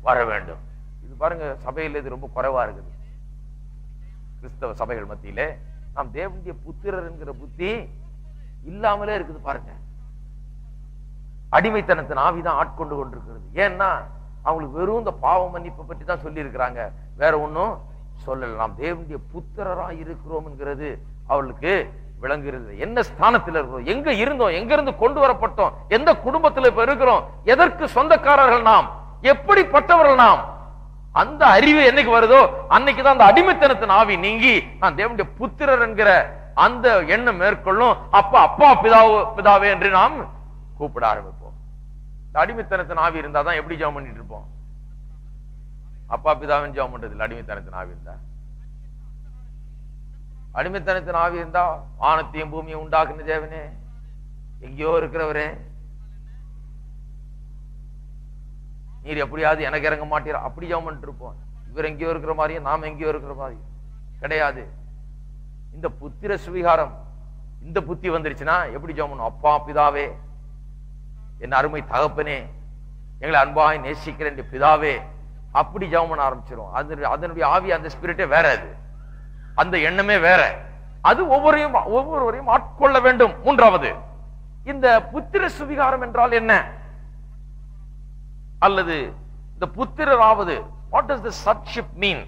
வர வேண்டும். இது பாருங்க, சபையில் இது ரொம்ப குறைவா இருக்குது. கிறிஸ்தவ சபைகள் மத்தியிலே நாம் தேவனுடைய புத்திரர் என்கிற புத்தி இல்லாமலே இருக்குது. பாருங்க, அடிமைத்தனத்தின் ஆவிதான் ஆட்கொண்டு கொண்டிருக்கிறது. ஏன்னா அவங்களுக்கு வெறும் இந்த பாவ மன்னிப்பை பற்றி தான் சொல்லி இருக்கிறாங்க, வேற ஒன்னும் சொல்லல. நாம் தேவனுடைய புத்திரரா இருக்கிறோம் என்கிறது அவளுக்கு விளங்குகிறது. என்ன ஸ்தானத்தில் இருக்கிறோம், எங்க இருந்தோம், எங்க இருந்து கொண்டு வரப்பட்டோம், எந்த குடும்பத்தில் இப்ப இருக்கிறோம், எதற்கு சொந்தக்காரர்கள் நாம், எப்படிப்பட்டவர்கள் நாம், அந்த அறிவு என்னைக்கு வருதோ அன்னைக்குதான் அந்த அடிமைத்தனத்தின் ஆவி நீங்கி நான் தேவனுடைய புத்திரர் என்கிற அந்த எண்ணம் மேற்கொள்ளும். அப்ப அப்பா பிதாவே என்று நாம் கூப்பிட ஆரம்பிப்போம். அடிமைத்தனத்தின் ஆவி இருந்தாதான் எப்படி ஜெபம் பண்ணிட்டு இருப்போம்? அப்பா பிதாவின் ஜெபம் பண்றது இல்லை. அடிமைத்தனத்தின் ஆவி இருந்தா, அடிமைத்தனத்தின் ஆவி இருந்தா வானத்தையும் பூமியை உண்டாக்குன தேவனே, எங்கேயோ இருக்கிறவரே, நீர் எப்படியாவது எனக்கு இறங்க மாட்டீரா, அப்படி ஜெபம் பண்ணிட்டு இருப்போம். இவர் எங்கேயோ இருக்கிற மாதிரியும் நாம் எங்கேயோ இருக்கிற மாதிரி கிடையாது. இந்த புத்திர சுவிகாரம், இந்த புத்தி வந்துருச்சுன்னா எப்படி ஜெபம் பண்ணும்? அப்பா பிதாவே, என் அருமை தகப்பனே, எங்களை அன்பாய் நேசிக்கிற என் பிதாவே, அப்படி ஜெபம் பண்ண ஆரம்பிச்சிடும். அதனுடைய ஆவி, அந்த ஸ்பிரிட்டே வேற, அது அந்த எண்ணமே வேற. அது ஒவ்வொருவரையும் ஆட்கொள்ள வேண்டும். மூன்றாவது, இந்த புத்திர சுவிகாரம் என்றால் என்ன, அல்லது இந்த புத்திரராவது, வாட் டஸ் தி சன்ஷிப் மீன்?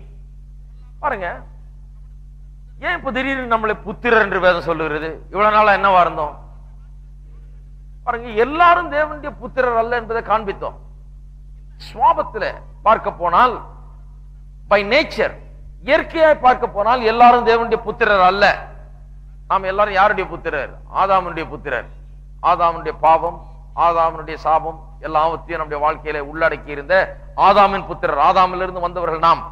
பாருங்க, ஏன் இப்ப திடீர்னு நம்மளை புத்திரர் என்று வேதம் சொல்லுகிறது? இவ்வளவு நாளா என்னவா இருந்தோம்? பாருங்க, எல்லாரும் தேவனுடைய புத்திரர் அல்ல என்பதை காண்பித்தோம். சுவாபத்தில் பார்க்க போனால், பை நேச்சர், இயற்கையாய் பார்க்க போனால் எல்லாரும் தேவனுடைய புத்திரர் அல்ல. நாம் எல்லாரும் யாருடைய புத்திரர்? ஆதாமுடைய புத்திரர். ஆதாமுடைய பாவம், ஆதாமுடைய சாபம் எல்லாவற்றையும் நம்முடைய வாழ்க்கையில உள்ளடக்கி இருந்த ஆதாமின் புத்திரர், ஆதாமிலிருந்து வந்தவர்கள் நாம்.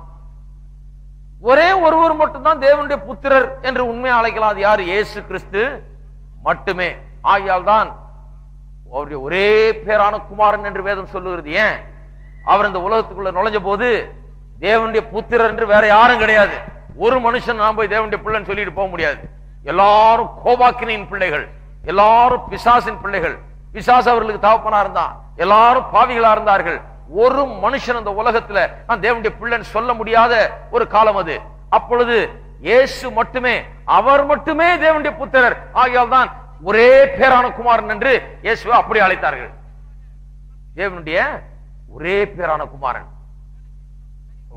ஒரே ஒருவர் மட்டும்தான் தேவனுடைய புத்திரர் என்று உண்மையை அழைக்கலாம். அது யார்? இயேசு கிறிஸ்து மட்டுமே. ஆகையால் தான் அவருடைய ஒரே பேரான குமாரன் என்று வேதம் சொல்லுகிறது. ஏன்? அவர் இந்த உலகத்துக்குள்ள நுழைஞ்ச போது தேவனுடைய புத்திரர் என்று வேற யாரும் கிடையாது. ஒரு மனுஷன் நாம் போய் தேவனுடைய பிள்ளைன்னு சொல்லிட்டு போக முடியாது. எல்லாரும் கோபாக்கினின் பிள்ளைகள், எல்லாரும் பிசாசின் பிள்ளைகள். பிசாசு அவர்களுக்கு தகப்பனா இருந்தான், எல்லாரும் பாவிகளா இருந்தார்கள். ஒரு மனுஷன் அந்த உலகத்துல நான் தேவனுடைய பிள்ளைன்னு சொல்ல முடியாத ஒரு காலம் அது. அப்பொழுது இயேசு மட்டுமே, அவர் மட்டுமே தேவனுடைய புத்திரர். ஆகையால் தான் ஒரே பேரான குமாரன் என்று இயேசுவை அப்படி அழைத்தார்கள். தேவனுடைய ஒரே பேரான குமாரன்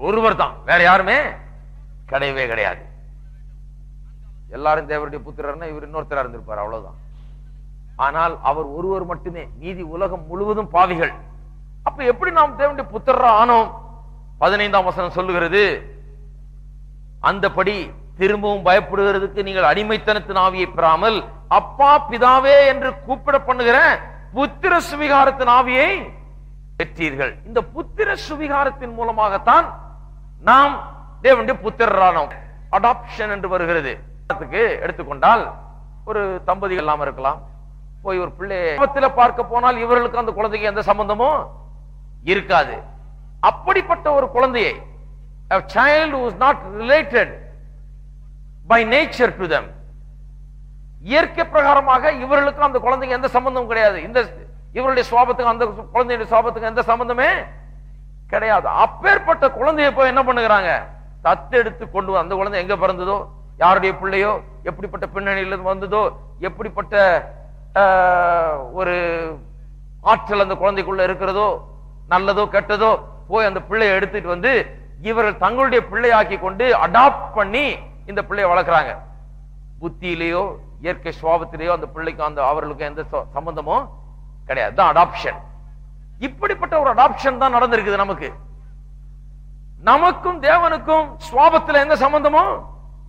ஒருவர் தான், வேற யாருமே கிடையவே கிடையாது. எல்லாரும் தேவனுடைய புத்திரர்னா இவர் இன்னொருத்தரா இருந்திருப்பார், அவ்வளவுதான். ஆனால் அவர் ஒருவர் மட்டுமே, மீதி உலகம் முழுவதும் பாவிகள். அப்ப எப்படி நாம் தேவனுடைய புத்திரரா ஆனோம்? 15ஆம் வசனம் சொல்லுகிறது, அந்தபடி திரும்பவும் பயப்படுகிறதுக்கு நீங்கள் அடிமைத்தனத்தின் ஆவியை பெறாமல் அப்பா பிதாவே என்று கூப்பிட பண்ணுகிற புத்திர சுவிகாரத்தின் ஆவியை பெற்றீர்கள். இந்த புத்திர சுவிகாரத்தின் மூலமாகத்தான் நாம் தேவனுடைய புத்திரரானோம். அடாப்ஷன் என்று வருகிறது. எடுத்துக்கொண்டால் ஒரு தம்பதிகள் எல்லாம் இருக்கலாம், போய் ஒரு பிள்ளை பார்க்க போனால் இவர்களுக்கு அந்த குழந்தைக்கு எந்த சம்பந்தமும் இருக்காது. அப்படிப்பட்ட ஒரு குழந்தையை, a child who is not related by nature to them, இயற்கை பிரகாரமாக இவர்களுக்கு அந்த குழந்தைக்கு எந்த சம்பந்தமும் கிடையாது. இந்த இவருடைய சுவாபத்துக்கு அந்த குழந்தையுடைய சுவாபத்துக்கு எந்த சம்பந்தமே கிடையாது. அப்பேற்பட்ட குழந்தையை போய் என்ன பண்ணுகிறாங்க? தத்தெடுத்து கொண்டு அந்த குழந்தை எங்க பிறந்ததோ, யாருடைய பிள்ளையோ, எப்படிப்பட்ட பின்னணியிலிருந்து வந்ததோ, எப்படிப்பட்ட ஒரு ஆற்றல் அந்த குழந்தைக்குள்ள இருக்கிறதோ, நல்லதோ கெட்டதோ, போய் அந்த பிள்ளையை எடுத்துட்டு வந்து இவர்கள் தங்களுடைய பிள்ளையாக்கி கொண்டு அடாப்ட் பண்ணி இந்த பிள்ளையை வளர்க்கிறாங்க. புத்தியிலேயோ இயற்கை சுவாபத்திலேயோ அந்த பிள்ளைக்கு அந்த அவர்களுக்கு எந்த சம்பந்தமும் கிடையாது. அடாப்ஷன். இப்படிப்பட்ட ஒரு அடாப்ஷன் தான் நடந்திருக்குது நமக்கு. நமக்கும் தேவனுக்கும் சுவாபத்தில் எந்த சம்பந்தமும்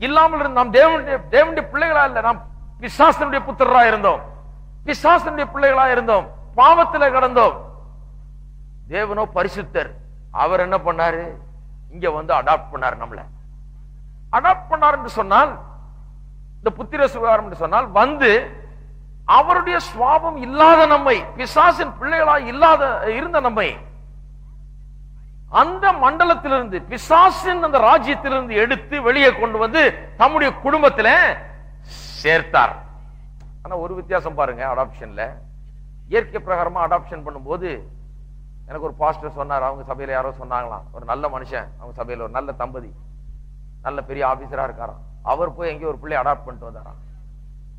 இல்லாமல் இருந்த நாம் தேவனுடைய பிள்ளைகளா இல்ல, நாம் பிசாசனுடைய புத்திரரா இருந்தோம், பிசாசனுடைய பிள்ளைகளா இருந்தோம், பாவத்தில் கடந்தோம். தேவனோ பரிசுத்தர், அவர் என்ன பண்ணாரு? இங்க வந்து அடாப்ட் பண்ணாரு. நம்மள அடாப்ட் பண்ணார் என்று சொன்னால், இந்த புத்திர சுகாரம் என்று சொன்னால், வந்து அவருடைய சுவாபம் இல்லாத நம்மை, பிசாசின் பிள்ளைகளா இல்லாத இருந்த நம்மை அந்த மண்டலத்திலிருந்து, பிசாசின் அந்த ராஜ்யத்திலிருந்து எடுத்து வெளியே கொண்டு வந்து தம்முடைய குடும்பத்தில் சேர்த்தார். ஆனா ஒரு வித்தியாசம் பாருங்க, அடாப்ஷன்ல இயற்கை பிரகாரமா அடாப்ஷன் பண்ணும்போது எனக்கு ஒரு பாஸ்டர் சொன்னார், அவங்க சபையில யாரோ சொன்னாங்களாம், ஒரு நல்ல மனுஷன், அவங்க சபையில ஒரு நல்ல தம்பதி, நல்ல பெரிய ஆபீசரா இருக்காராம், அவர் போய் எங்கேயோ ஒரு பிள்ளைய அடாப்ட் பண்ணிட்டு வந்தாராம்.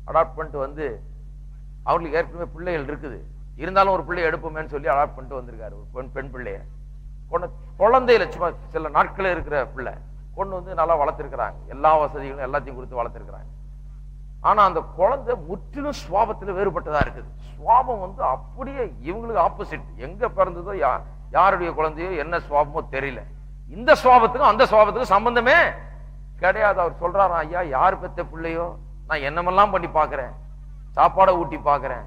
அடாப்ட் பண்ணிட்டு வந்து அவங்களுக்கு ஏற்கனவே பிள்ளைகள் இருக்குது, இருந்தாலும் ஒரு பிள்ளைய எடுப்போமேன்னு சொல்லி அடாப்ட் பண்ணிட்டு வந்திருக்காரு. ஒரு பெண் பிள்ளைய கொண்டு, குழந்தையில சும்மா சில நாட்களே இருக்கிற பிள்ளை கொண்டு வந்து நல்லா வளர்த்திருக்கிறாங்க, எல்லா வசதிகளும் எல்லாத்தையும் கொடுத்து வளர்த்திருக்கிறாங்க. ஆனா அந்த குழந்தை முற்றிலும் சுவாபத்துல வேறுபட்டதா இருக்குது. சுவாபம் வந்து அப்படியே இவங்களுக்கு ஆப்போசிட். எங்க பிறந்ததோ யாருடைய குழந்தையோ என்ன சுவாபமோ தெரியல. இந்த சுவாபத்துக்கும் அந்த சுவாபத்துக்கும் சம்பந்தமே கிடையாது. அவர் சொல்றாராம், ஐயா யார் பெத்த பிள்ளையோ நான் என்னமெல்லாம் பண்ணி பாக்குறேன், சாப்பாடை ஊட்டி பாக்குறேன்,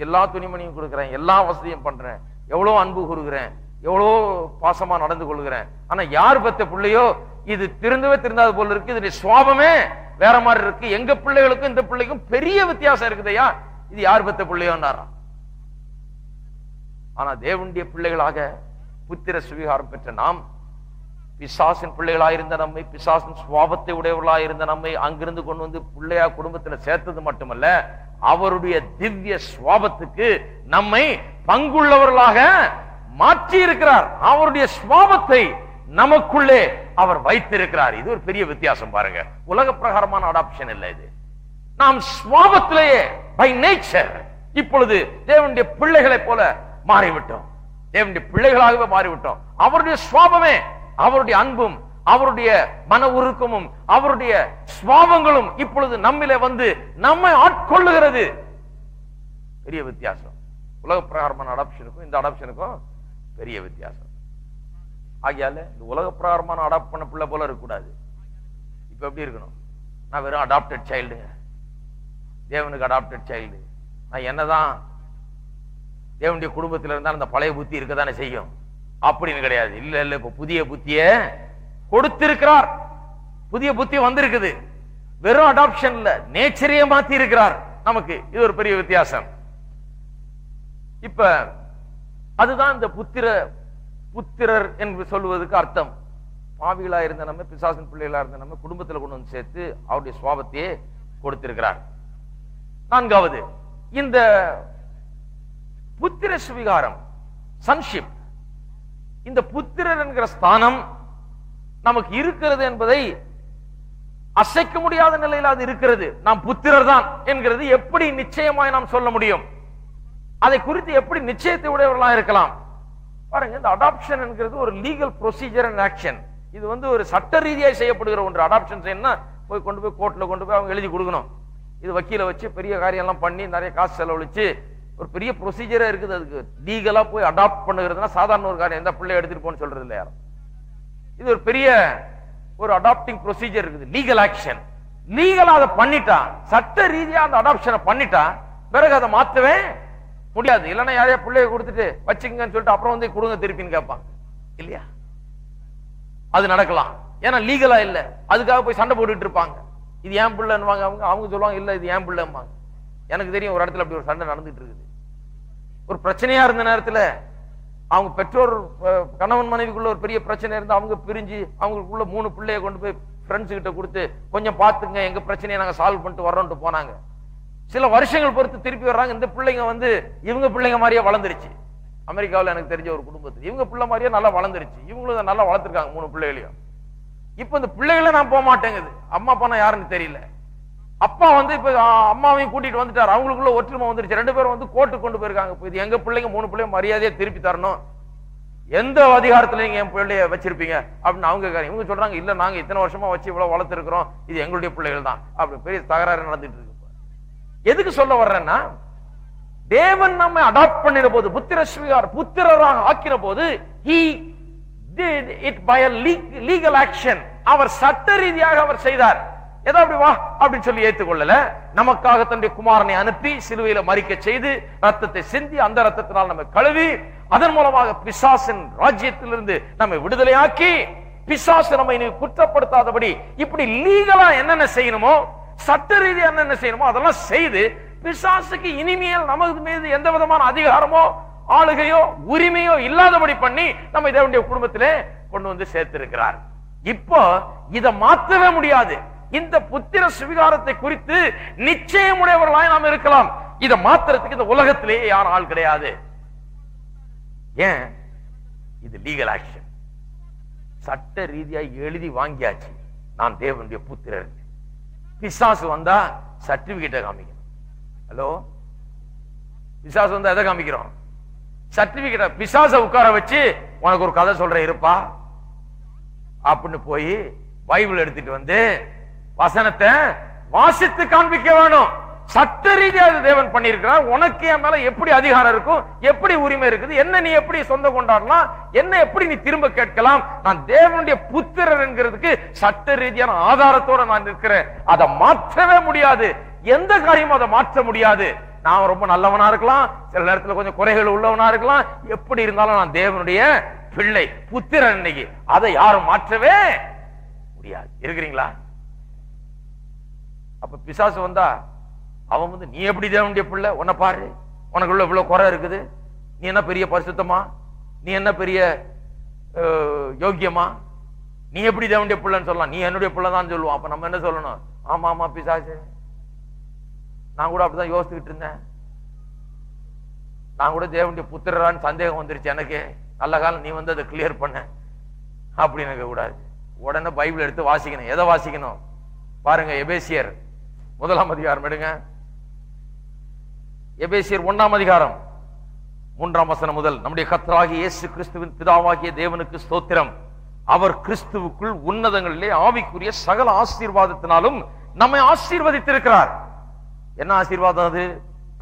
எல்லா துணிமணியும் கொடுக்குறேன், எல்லா வசதியும் பண்றேன், எவ்வளவு அன்பு கொடுக்குறேன், எவ்வளவு பாசமா நடந்து கொள்கிறேன், ஆனா யார் பெத்த பிள்ளையோ இது திருந்தவே திருந்தாது போல இருக்கு, இது சுவாபமே வேற மாதிரி இருக்கு, எங்க பிள்ளைகளுக்கும் இந்த பிள்ளைக்கும் பெரிய வித்தியாசம் இருக்குதையா, இது யார் பெத்த பிள்ளையோன்னாராம். ஆனா தேவனுடைய பிள்ளைகளாக புத்திர சுவிகாரம் பெற்ற நாம், பிசாசின் பிள்ளைகளாயிருந்த நம்மை, பிசாசின் சுவாபத்தை உடையவர்களாயிருந்த நம்மை அங்கிருந்து கொண்டு வந்து பிள்ளையா குடும்பத்துல சேர்த்தது மட்டுமல்ல, அவருடைய திவ்ய சுவாபத்துக்கு நம்மை பங்குள்ளவர்களாக மாற்றி இருக்கிறார். அவருடைய சுவாபத்தை நமக்குள்ளே அவர் வைத்திருக்கிறார். இது ஒரு பெரிய வித்தியாசம் பாருங்க. உலக பிரகாரமான அடாப்ஷன் இல்ல இது. நாம் சுவாபத்திலேயே பை நேச்சர் இப்பொழுது தேவனுடைய பிள்ளைகளை போல மாறிவிட்டோம், தேவனுடைய பிள்ளைகளாகவே மாறிவிட்டோம். அவருடைய சுவாபமே, அவருடைய அன்பும், அவருடைய மன உருக்கமும், அவருடைய சுவாபங்களும் இப்பொழுது நம்மிலே வந்து நம்மை ஆட்கொள்ளுகிறது. பெரிய வித்தியாசம். உலக பிரகாரமான அடாப்ஷனுக்கும் இந்த அடாப்ஷனுக்கும் பெரிய வித்தியாசம். ஆகியால இந்த உலக பிரகாரமான அடாப்ட் பண்ண பிள்ளை போல இருக்கக்கூடாது. இப்ப எப்படி இருக்கணும், நான் வெறும் அடாப்டட் சைல்டுங்க, தேவனுக்கு அடாப்டட் சைல்டு, நான் என்னதான் தேவனுடைய குடும்பத்தில் இருந்தாலும் அந்த பழைய புத்தி இருக்கதானே செய்யும் அப்படின்னு கிடையாது. இல்ல இல்ல, இப்ப புதிய புத்திய கொடுத்திருக்கிறார், புதிய புத்தி வந்திருக்குது. வெறும் அடாப்ஷன் இல்ல, நேச்சரையே மாத்தி இருக்கிறார் நமக்கு. இது ஒரு பெரிய வித்தியாசம். இப்ப அதுதான் இந்த புத்திரர் என்று சொல்லுவதற்கு அர்த்தம். பாவிகளா இருந்த நம்ம, பிசாசின் பிள்ளைகளா இருந்த நம்ம குடும்பத்தில் கொண்டு வந்து சேர்த்து அவருடைய சுவாபத்தையே கொடுத்திருக்கிறார். நான்காவது, இந்த புத்திர சுவிகாரம், சன்ஷிப், இந்த புத்திரர் என்கிற ஸ்தானம் நமக்கு இருக்கிறது என்பதை அசைக்க முடியாத நிலையில் அது இருக்கிறது. நாம் புத்திரர் தான் என்கிறது எப்படி நிச்சயமாய் நாம் சொல்ல முடியும்? அதை குறித்து எப்படி நிச்சயத்தை உடையவர்களாக இருக்கலாம்? பாருங்க, இந்த அடாப்ஷன் என்கிறது ஒரு லீகல் ப்ரொசீஜர் அண்ட் ஆக்ஷன். இது வந்து ஒரு சட்ட ரீதியாக செய்யப்படுகிற ஒன்று. அடாப்ஷன் செய்யணும்னா போய் கொண்டு போய் கோர்ட்ல கொண்டு போய் அவங்க எழுதி கொடுக்கணும். இது வக்கீல வச்சு பெரிய காரியம் எல்லாம் பண்ணி நிறைய காசு செலவழிச்சு ஒரு பெரிய ப்ரொசீஜரா இருக்குது. அதுக்கு லீகலா போய் அடாப்ட் பண்ணுகிறதுனா சாதாரண ஒரு காரியம். எந்த பிள்ளை எடுத்துட்டு போன்னு சொல்றது இல்ல யாரும். இது ஒரு பெரிய ஒரு அடாப்டிங் ப்ரொசீஜர் இருக்குது, லீகல் ஆக்ஷன். லீகலா அதை பண்ணிட்டா, சட்ட ரீதியா அந்த அடாப்ஷனை பண்ணிட்டா பிறகு அதை மாத்தவே முடியாது. இல்லைன்னா யாரையா பிள்ளைய கொடுத்துட்டு வச்சுங்கன்னு சொல்லிட்டு அப்புறம் வந்து கொடுங்க திருப்பின்னு கேட்பாங்க இல்லையா? அது நடக்கலாம். ஏன்னா லீகலா இல்ல, அதுக்காக போய் சண்டை போட்டுட்டு இருப்பாங்க. இது ஏன் பிள்ளைன்னு அவங்க சொல்லுவாங்க, இல்ல இது ஏன் பிள்ளைம்பாங்க. எனக்கு தெரியும் ஒரு இடத்துல அப்படி ஒரு சண்டை நடந்துட்டு இருக்குது. ஒரு பிரச்சனையா இருந்த நேரத்துல அவங்க பெற்றோர், கணவன் மனைவிக்குள்ள ஒரு பெரிய பிரச்சனை இருந்து அவங்க பிரிஞ்சு அவங்களுக்குள்ள 3 பிள்ளைய கொண்டு போய் ஃப்ரெண்ட்ஸ் கிட்ட கொடுத்து கொஞ்சம் பாத்துங்க, எங்க பிரச்சனையை நாங்க சால்வ் பண்ணிட்டு வர்றோம்ட்டு போனாங்க. சில வருஷங்கள் பொறுத்து திருப்பி வர்றாங்க. இந்த பிள்ளைங்க வந்து இவங்க பிள்ளைங்க மாதிரியே வளர்ந்துருச்சு. அமெரிக்காவில் எனக்கு தெரிஞ்ச ஒரு குடும்பத்தில் இவங்க பிள்ளை மாதிரியே நல்லா வளர்ந்துருச்சு. இவங்களும் நல்லா வளர்த்துருக்காங்க 3 பிள்ளைகளையும். இப்ப இந்த பிள்ளைகளை நான் போக மாட்டேங்குது, அம்மா அப்பா யாருன்னு தெரியல. அப்பா வந்து இப்ப அம்மாவையும் கூட்டிட்டு வந்துட்டாரு, அவங்களுக்குள்ள ஒற்றுமை வந்துருச்சு. 2 பேரும் வந்து கோர்ட்டுக்கு கொண்டு போயிருக்காங்க. இது எங்க பிள்ளைங்க 3 பிள்ளைங்க மரியாதையை திருப்பி தரணும், எந்த அதிகாரத்துல நீங்க என் பிள்ளைய வச்சிருப்பீங்க அப்படின்னு அவங்க கேட்கறாங்க. இவங்க சொல்றாங்க, இல்ல நாங்க இத்தனை வருஷமா வச்சு இவ்வளவு வளர்த்துருக்கிறோம், இது எங்களுடைய பிள்ளைகள் தான். அப்படி பெரிய தகராறு நடந்துட்டு இருக்கு. எதுக்கு சொல்ல வர்றேன்னா, தேவன் நம்மை அடாப்ட் பண்ணின போது, புத்திர சுவிகாரம் புத்திரராக ஆக்கின போது, he did it by a legal action. அவர் சட்ட ரீதியாக அவர் செய்தார். ஏதோ அப்படி வா அப்படின்னு சொல்லி ஏற்றுக்கொள்ளல. நமக்காக தன்னுடைய குமாரனை அனுப்பி சிலுவையில மரிக்க செய்து ரத்தத்தை சிந்தி அந்த ரத்தத்தினால் நம்ம கழுவி அதன் மூலமாக பிசாசின் ராஜ்யத்திலிருந்து நம்மை விடுதலையாக்கி பிசாசு நம்மை குற்றப்படுத்தாதபடி இப்படி லீகலா என்னென்ன செய்யணுமோ, சட்ட ரீதியா என்னென்ன செய்யணுமோ அதெல்லாம் செய்து பிசாசுக்கு இனிமேல் நமது மீது எந்த விதமான அதிகாரமோ ஆளுகையோ உரிமையோ இல்லாதபடி பண்ணி நம்ம தேவனுடைய குடும்பத்திலே கொண்டு வந்து சேர்த்திருக்கிறார். இப்போ இதை மாற்றவே முடியாது. இந்த புத்திர சுவிகாரத்தை குறித்து நிச்சயமுடையவர்களாய் நாம் இருக்கலாம். இதை மாத்திரத்துக்கு இந்த உலகத்திலேயே யார் ஆள் கிடையாது. ஏன்? இது லீகல் ஆக்ஷன். சட்ட ரீதியா எழுதி வாங்கியாச்சு, நான் தேவனுடைய புத்திரர். பிசாசு வந்தா சர்டிபிகேட்டை காமிக்கணும். ஹலோ, பிசாசு வந்தா எதை காமிக்கிறோம்? சர்டிபிகேட். பிசாச உட்கார வச்சு உனக்கு ஒரு கதை சொல்றேன் இருப்பா அப்படின்னு போய் பைபிள் எடுத்துட்டு வந்து வசனத்தை வாசித்து காண்பிக்க வேணும். சட்ட ரீதியாக தேவன் பண்ணியிருக்கிறார். உனக்கு என் மேல எப்படி அதிகாரம் இருக்கும், எப்படி உரிமை இருக்குது, என்ன நீ எப்படி சொந்த கொண்டாடலாம், என்ன எப்படி நீ திரும்ப கேட்கலாம்? நான் தேவனுடைய புத்திரர் என்கிறதுக்கு சட்ட ரீதியான ஆதாரத்தோட நான் இருக்கிறேன். அதை மாற்றவே முடியாது. எந்த காரியமும் அதை மாற்ற முடியாது. நான் ரொம்ப நல்லவனா இருக்கலாம், சில நேரத்தில் கொஞ்சம் குறைகள் உள்ளவனா இருக்கலாம், எப்படி இருந்தாலும் நான் தேவனுடைய பிள்ளை, புத்திரன். இன்னைக்கு அதை யாரும் மாற்றவே முடியாது. இருக்கிறீங்களா? அப்ப பிசாசு வந்தா அவன் வந்து நீ எப்படி தேவனுடைய பிள்ளை, உன்னை பாரு, உனக்குள்ள இவ்வளவு குறை இருக்குது, நீ என்ன பெரிய பரிசுத்தமா, நீ என்ன பெரிய யோக்கியமா, நீ எப்படி தேவனுடைய பிள்ளைன்னு சொல்லலாம்? நீ என்னுடைய பிள்ளை தான் சொல்லுவான். அப்ப நம்ம என்ன சொல்லணும்? ஆமா ஆமா பிசாசு, நான் கூட அப்படிதான் யோசிச்சுக்கிட்டு இருந்தேன், நான் கூட தேவனுடைய புத்திரரான்னு சந்தேகம் வந்துருச்சு எனக்கு, நல்ல காலம் நீ வந்து அதை கிளியர் பண்ண அப்படின்னு இருக்க கூடாது. உடனே பைபிள் எடுத்து வாசிக்கணும். எதை வாசிக்கணும் பாருங்க. எபேசியர் 1 அதிகாரம் எடுங்க. எபேசியர் 1 அதிகாரம் 3 வசனம் முதல். நம்முடைய கர்த்தராகிய இயேசு கிறிஸ்துவின் பிதாவாகிய தேவனுக்கு ஸ்தோத்திரம். அவர் கிறிஸ்துவுக்குள் உன்னதங்களிலே ஆவிக்குரிய சகல ஆசீர்வாதத்தினாலும் நம்மை ஆசீர்வதித்திருக்கிறார். என்ன ஆசீர்வாதம் அது?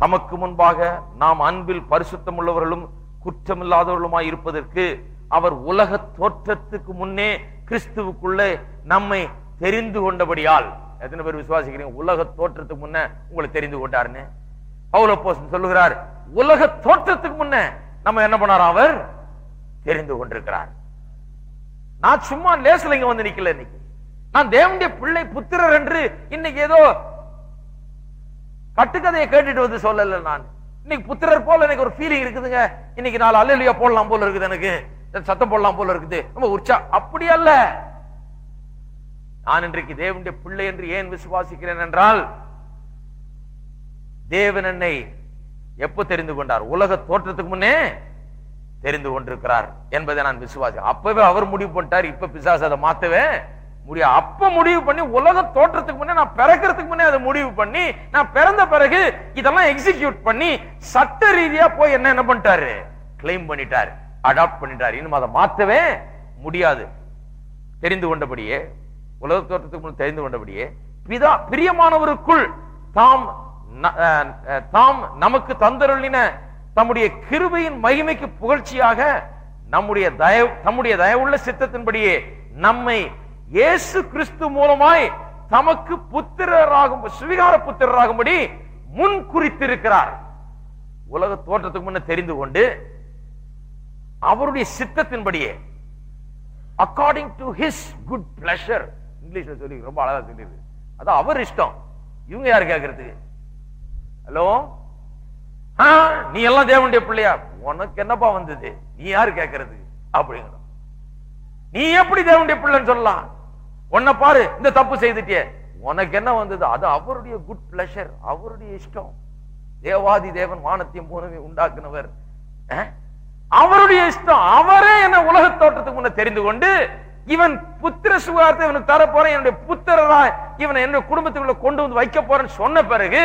தமக்கு முன்பாக நாம் அன்பில் பரிசுத்தம் உள்ளவர்களும் குற்றமில்லாதவர்களுமாய் இருப்பதற்கு அவர் உலக தோற்றத்துக்கு முன்னே கிறிஸ்துவுக்குள்ளே நம்மை தெரிந்து கொண்டபடியால். எத்தனை பேர் விசுவாசிக்கிறீங்க உலக தோற்றத்துக்கு முன்ன உங்களை தெரிந்து கொண்டாருன்னு? பவுல் அப்போஸ்தலன் சொல்லுகிறார், உலக தோற்றத்துக்கு முன்ன நம்ம என்ன பண்ணார்? அவர் தெரிந்து கொண்டிருக்கிறார். நான் சும்மா லேசில் இங்க வந்து நிக்கல. இன்னைக்கு நான் தேவனுடைய பிள்ளை புத்திரர் என்று இன்னைக்கு ஏதோ கட்டுக்கதையை கேட்டுட்டு வந்து சொல்லல. நான் இன்னைக்கு புத்திரர் போல எனக்கு ஒரு ஃபீலிங் இருக்குதுங்க. இன்னைக்கு 4 அல்லேலூயா போடலாம் போல இருக்குது, எனக்கு சத்தம் போடலாம் போல இருக்குது, ரொம்ப அப்படி அல்ல. நான் இன்றைக்கு தேவனுடைய பிள்ளை என்று ஏன் விசுவாசிக்கிறேன் என்றால், தேவன் என்னை எப்ப தெரிந்து கொண்டார்? உலக தோற்றத்துக்கு முன்னே தெரிந்து கொண்டிருக்கிறார் என்பதை நான் விசுவாசி. அப்பவே அவர் முடிவு பண்ணிட்டார். இப்ப பிசாசு அதை மாத்தவே முடியாது. அப்ப முடிவு பண்ணி உலக தோற்றத்துக்கு முன்னே, நான் பிறக்கிறதுக்கு முன்னே அதை முடிவு பண்ணி, நான் பிறந்த பிறகு இதெல்லாம் எக்ஸிக்யூட் பண்ணி சட்ட ரீதியா போய் என்ன பண்ணிட்டாரு? கிளைம் பண்ணிட்டார், அடாப்ட் பண்ணிட்டார். இன்னும் அதை மாத்தவே முடியாது. தெரிந்து கொண்டபடியே, உலக தோற்றத்துக்கு முன் தெரிந்து கொண்டபடியே பிதா பிரியமானவருக்குள் தாம் நமக்கு தந்தருளின தம்முடைய கிருபையின் மகிமைக்கு புகழ்ச்சியாக தம்முடைய தயவுள்ள சித்தத்தின்படியே நம்மை இயேசு கிறிஸ்து மூலமாய் தமக்கு புத்திரராகும் சுவிகார புத்திரராகும்படி முன் குறித்திருக்கிறார். உலக தோற்றத்துக்கு முன்ன தெரிந்து கொண்டு அவருடைய சித்தத்தின்படியே, according to his good pleasure. இங்கிலீஷ்ல சொல்லி ரொம்ப அழகா சொல்லிருக்கு. அது அவர் இஷ்டம். இவங்க யாரு கேட்கறதுக்கு? ஹலோ, நீ எல்லாம் தேவனுடைய பிள்ளையா? உனக்கு என்னப்பா வந்தது? நீ யாரு கேட்கறது? அப்படிங்கிற நீ எப்படி தேவனுடைய பிள்ளைன்னு சொல்லலாம்? உன்னை பாரு, இந்த தப்பு செய்துட்டியே, உனக்கு என்ன வந்தது? அது அவருடைய குட் பிளஷர், அவருடைய இஷ்டம். தேவாதி தேவன் வானத்தையும் பூமியையும் உண்டாக்குனவர், அவருடைய இஷ்டம். அவரே என்ன உலக தோற்றத்துக்கு முன்ன தெரிந்து கொண்டு, இவன் புத்திர சுகாரத்தை இவனுக்கு தர போறேன், என்னுடைய புத்திரரா இவனை என்னுடைய குடும்பத்துக்குள்ள கொண்டு வந்து வைக்க போறேன்னு சொன்ன பிறகு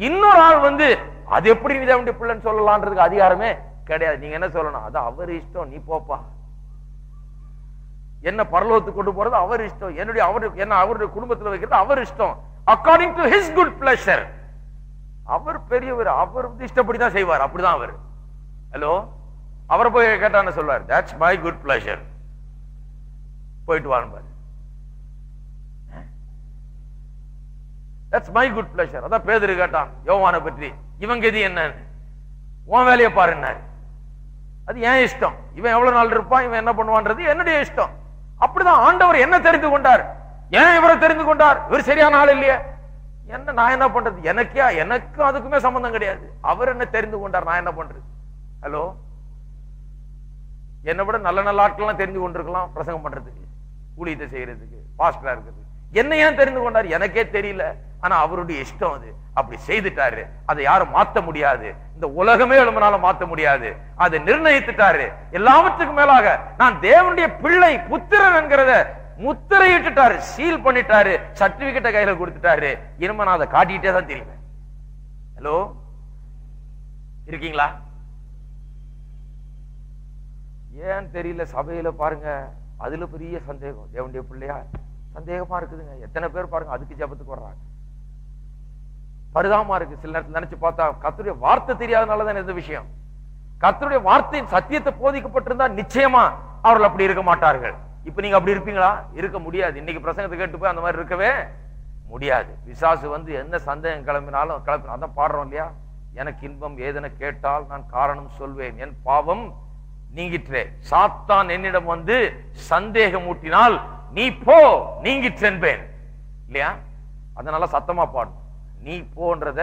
இன்னொரு ஆள் வந்து அது எப்படி நீ தேவனுடைய பிள்ளைன்னு சொல்லலான்றதுக்கு அதிகாரமே கிடையாது. நீங்க என்ன சொல்லணும்? அது அவர் இஷ்டம், நீ போப்பா. என்ன பரலோகத்துக்கு கொண்டு போறது அவர் இஷ்டம், அவருடைய குடும்பத்தில் வைக்கிறது அவர் இஷ்டம். According to his good pleasure. அவர் பெரியவர், அவர் இஷ்டப்படிதான் செய்வார். அப்படிதான் அவர். ஹலோ, அவரை போய் கேட்டான்னு சொல்வார், தட்ஸ் மை குட் பிளஷர், போயிட்டு வாங்க. That's my good pleasure. அதான் பேதுரு கேட்டான் யோவானை பற்றி, இவங்க இது என்ன, உன் வேலையை பாருன்னாரு. அது ஏன் இஷ்டம், இவன் எவ்வளவு நாள் இருப்பான், இவன் என்ன பண்ணுவான்றது என்னுடைய இஷ்டம். அப்படிதான் ஆண்டவர் என்ன தெரிந்து கொண்டார். ஏன் இவரை தெரிந்து கொண்டார்? இவர் சரியான ஆள் இல்லையா? என்ன நான் என்ன பண்றது? எனக்கு அதுக்குமே சம்பந்தம் கிடையாது. அவர் என்ன தெரிந்து கொண்டார், நான் என்ன பண்றது? ஹலோ, என்னை விட நல்ல நல்ல ஆட்கள்லாம் தெரிந்து கொண்டிருக்கலாம் பிரசங்கம் பண்றதுக்கு, ஊழியத்தை செய்யறதுக்கு, பாஸ்டரா இருக்கிறது. என்ன ஏன் தெரிந்து கொண்டார் எனக்கே தெரியல, ஆனா அவருடைய இஷ்டம் அது, அப்படி செய்துட்டாரு. அதை யாரும் மாத்த முடியாது, இந்த உலகமே எழும்பினாலும் மாத்த முடியாது. அதை நிர்ணயித்துட்டாரு. எல்லாவற்றுக்கும் மேலாக நான் தேவனுடைய பிள்ளை, புத்திரன் என்கிறத முத்திரையிட்டுட்டாரு, சீல் பண்ணிட்டாரு, சர்டிபிகேட்டை கையில கொடுத்துட்டாரு. இனிமே நான் அதை காட்டிட்டே தான் தெரியுவேன். ஹலோ, இருக்கீங்களா? ஏன் தெரியல, சபையில பாருங்க அதுல பெரிய சந்தேகம். தேவனுடைய பிள்ளையா சந்தேகமா இருக்குதுங்க. எத்தனை பேர் பாருங்க அதுக்கு ஜெபத்துக்கு வர்றாங்க. பரிதாபமா இருக்கு. சில நேரத்தில் நினைச்சு பார்த்தா கர்த்தருடைய வார்த்தை தெரியாதனாலதான் இந்த விஷயம். கர்த்தருடைய வார்த்தையின் சத்தியத்தை போதிக்கப்பட்டிருந்தா நிச்சயமா அவர்கள் அப்படி இருக்க மாட்டார்கள். இப்ப நீங்க அப்படி இருப்பீங்களா? இருக்க முடியாது. இன்னைக்கு பிரசங்கத்தை கேட்டு போய் அந்த மாதிரி இருக்கவே முடியாது. பிசாசு வந்து என்ன சந்தேகம் கிளம்பினாலும் அதான் பாடுறோம் இல்லையா, எனக்கு இன்பம் ஏதென கேட்டால் நான் காரணம் சொல்வேன், என் பாவம் நீங்கிற்றே. சாத்தான் என்னிடம் வந்து சந்தேகம் ஊட்டினால் நீ போ, நீங்கிற்றேன்பேன் இல்லையா? அதனால சத்தமா பாடணும். நீ போன்றத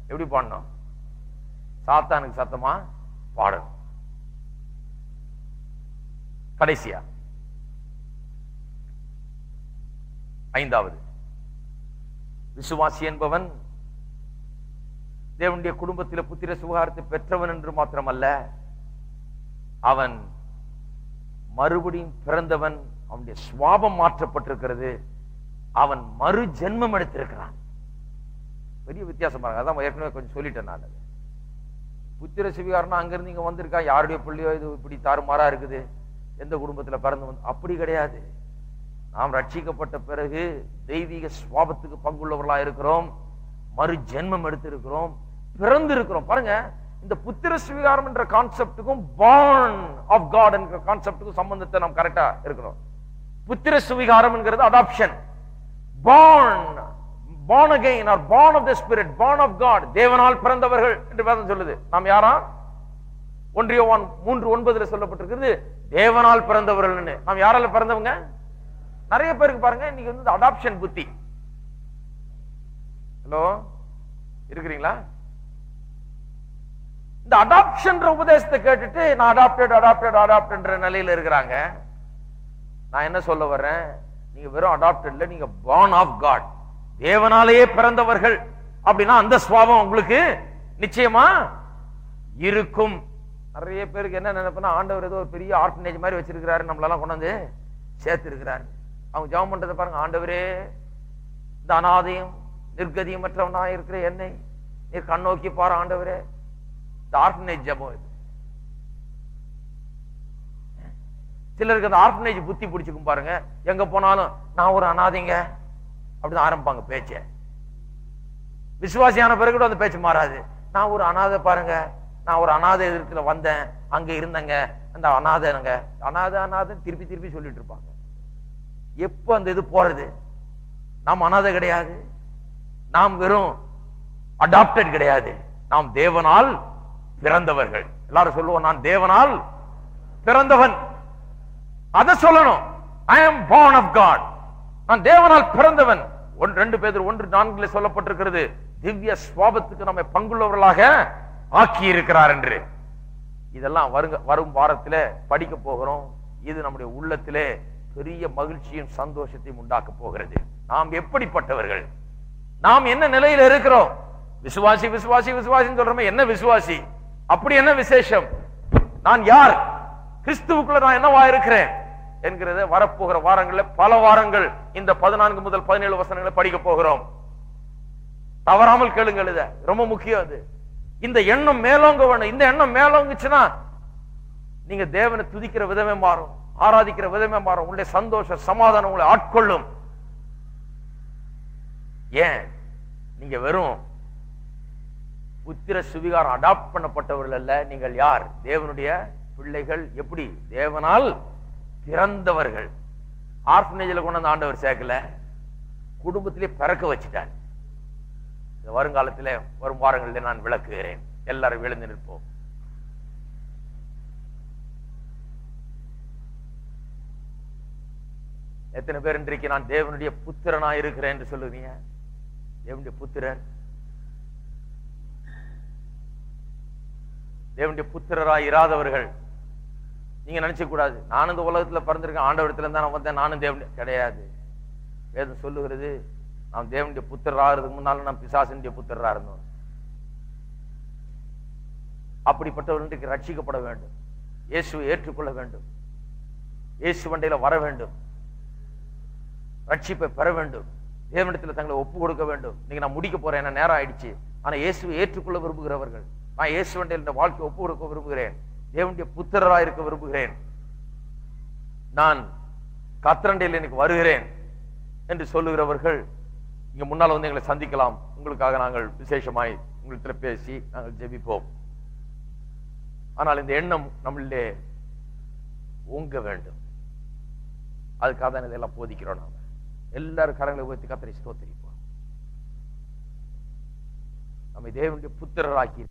எப்படி பாடணும்? சாத்தானுக்கு சத்தமா பாடணும். கடைசியா ஐந்தாவது, விசுவாசி என்பவன் தேவனுடைய குடும்பத்தில் புத்திர சுகாரத்தை பெற்றவன் என்று மாத்திரமல்ல, அவன் மறுபடியும் பிறந்தவன். அவனுடைய சுவாபம் மாற்றப்பட்டிருக்கிறது. அவன் மறு ஜென்மம் எடுத்திருக்கிறான். பெரிய வித்தியாசம் பாருங்க. அதான் ஏற்கனவே கொஞ்சம் சொல்லிட்டேன் நான். அது புத்திர சுவிகாரம்னா அங்கிருந்து இங்க வந்திருக்கா, யாருடைய பிள்ளையோ இது இப்படி தாறுமாறா இருக்குது, எந்த குடும்பத்துல பிறந்து வந்து, அப்படி கிடையாது. நாம் ரட்சிக்கப்பட்ட பிறகு தெய்வீக சுவாபத்துக்கு பங்குள்ளவர்களா இருக்கிறோம், மறு ஜென்மம் எடுத்திருக்கிறோம், பிறந்து இருக்கிறோம். பாருங்க, இந்த புத்திர சுவிகாரம் என்ற கான்செப்டுக்கும் பார்ன் ஆஃப் காட் என்ற கான்செப்டுக்கும் சம்பந்தத்தை நாம் கரெக்டா இருக்கிறோம். புத்திர சுவிகாரம் என்கிறது adoption. born again or born of the spirit, born of God, தேவனால் பிறந்தவர்கள் என்று வேதம் சொல்லுது. நாம் யாரா? 1 யோவான் 3:9 சொல்லப்பட்டிருக்கிறது தேவனால் பிறந்தவர்கள். நாம் யாரால பிறந்தவங்க? நிறைய பேருக்கு பாருங்க இன்னைக்கு வந்து அடாப்ஷன் புத்தி. ஹலோ, இருக்கிறீங்களா? இந்த அடாப்ஷன் உபதேசத்தை கேட்டுட்டு நான் அடாப்டட் நிலையில இருக்கிறாங்க. நான் என்ன சொல்ல வர்றேன், நீங்க வெறும் அடாப்டட்ல, நீங்க born of God, தேவனாலேயே பிறந்தவர்கள் அப்படின்னா அந்த சுவாபம் உங்களுக்கு நிச்சயமா இருக்கும். நிறைய பேருக்கு என்ன நினைப்புனா, ஆண்டவர் ஏதோ ஒரு பெரிய ஆர்ஃபனேஜ் மாதிரி வச்சிருக்கிறாரு, நம்மளெல்லாம் கொண்டு வந்து சேர்த்து இருக்கிறாரு. அவங்க ஜெபம் பண்றதை பாருங்க, ஆண்டவரே இந்த அனாதையும் நிர்கதியமற்றவனா இருக்கிற என்னை நீர் கண்ணோக்கி பாரு ஆண்டவரே. இந்த ஆர்ஃபனேஜ் ஜெபம் இது. சிலருக்கு அந்த ஆர்ஃபனேஜ் புத்தி பிடிச்சுக்கும் பாருங்க. எங்க போனாலும் நான் ஒரு அனாதைங்க அப்படிதான் ஆரம்பிப்பாங்க பேச்ச. விசுவாசியான பிறகு கூட அந்த பேச்சு மாறாது. நான் ஒரு அனாதை பாருங்க, நான் ஒரு அனாதை இடத்துல வந்தேன், அங்க இருந்தங்க, அந்த அனாதைங்க அனாதை திருப்பி திருப்பி சொல்லிட்டு இருப்பாங்க. எப்ப அந்த இது போறது? நாம் அனாதை கிடையாது, நாம் வெறும் அடாப்டட் கிடையாது, நாம் தேவனால் பிறந்தவர்கள். எல்லாரும் சொல்லுவோம், நான் தேவனால் பிறந்தவன். அதை சொல்லணும். I am born of God, நான் தேவனால் பிறந்தவன். 2 பேதுரு 1:4 சொல்லப்பட்டிருக்கிறது, திவ்ய சுவாபத்துக்கு நம்மை பங்குள்ளவர்களாக ஆக்கி இருக்கிறார் என்று. இதெல்லாம் வரும் வாரத்திலே படிக்க போகிறோம். இது நம்முடைய உள்ளத்திலே பெரிய மகிழ்ச்சியும் சந்தோஷத்தையும் உண்டாக்க போகிறது. நாம் எப்படிப்பட்டவர்கள், நாம் என்ன நிலையில இருக்கிறோம்? விசுவாசி விசுவாசி விசுவாசின்னு சொல்றோமே, என்ன விசுவாசி? அப்படி என்ன விசேஷம்? நான் யார்? கிறிஸ்துவுக்குள்ள நான் என்னவா இருக்கிறேன் என்கிறத வரப்போகிற வாரங்களில் பல வாரங்கள் இந்த 14 முதல் 17 வசனங்களை படிக்க போகிறோம். தவறாமல் கேளுங்கள், இத ரொம்ப முக்கியம். அது இந்த எண்ணம் மேலோங்க வேணும். இந்த எண்ணம் மேலோங்குச்சுன்னா நீங்க தேவனை துதிக்கிற விதமே மாறும், ஆராதிக்கிற விதமே மாறும், உங்களுடைய சந்தோஷ சமாதானம் உங்களை ஆட்கொள்ளும். ஏன்? நீங்க வெறும் புத்திர சுவிகாரம் அடாப்ட் பண்ணப்பட்டவர்கள் அல்ல. நீங்கள் யார்? தேவனுடைய பிள்ளைகள். எப்படி? தேவனால் பிறந்தவர்கள். ஆர்ஃபனேஜ்ல கொண்டு வந்து ஆண்டவர் சேர்க்கல, குடும்பத்திலே பிறக்க வச்சுட்டார். வருங்காலத்திலே வரும் வாரங்களில் நான் விளக்குகிறேன். எல்லாரும் எழுந்து நிற்போம். எத்தனை பேர் இன்றைக்கு நான் தேவனுடைய புத்திரனா இருக்கிறேன் என்று சொல்லுவீங்க? தேவனுடைய புத்திரர், தேவனுடைய புத்திரராய் இராதவர்கள் நீங்க நினைச்ச கூடாது, நானும் இந்த உலகத்துல பிறந்திருக்கேன், ஆண்டவரத்துல இருந்தா நான் வந்தேன், நானும் தேவன் கிடையாது. வேதம் சொல்லுகிறது, நாம் தேவனுடைய புத்திரராகிறதுக்கு முன்னால நாம் பிசாசனுடைய புத்திரரா இருந்தோம். அப்படிப்பட்டவர்களுக்கு ரட்சிக்கப்பட வேண்டும், இயேசுவை ஏற்றுக்கொள்ள வேண்டும், இயேசு வண்டையில வர வேண்டும், ரட்சிப்பை பெற வேண்டும், தேவனிடத்தில் தங்களை ஒப்பு கொடுக்க வேண்டும். நீங்க நான் முடிக்க போறேன், என்ன நேரம் ஆயிடுச்சு. ஆனா இயேசுவை ஏற்றுக்கொள்ள விரும்புகிறவர்கள், நான் இயேசு வண்டையில் இந்த வாழ்க்கை ஒப்பு கொடுக்க விரும்புகிறேன், தேவனுடைய புத்திரராக இருக்க விரும்புகிறேன், நான் கர்த்தரண்டையில் எனக்கு வருகிறேன் என்று சொல்லுகிறவர்கள் இங்க முன்னால் வந்து எங்களை சந்திக்கலாம். உங்களுக்காக நாங்கள் விசேஷமாய் உங்களிடத்தில் பேசி நாங்கள் ஜெபிப்போம். ஆனால் இந்த எண்ணம் நம்மளே ஓங்க வேண்டும். அதுக்காக தான் இதெல்லாம் போதிக்கிறோம். நாம எல்லாரும் கரங்களை உயர்த்தி கர்த்தரை ஸ்தோத்திரிப்போம். நம்மை தேவனுடைய புத்திரராக்கி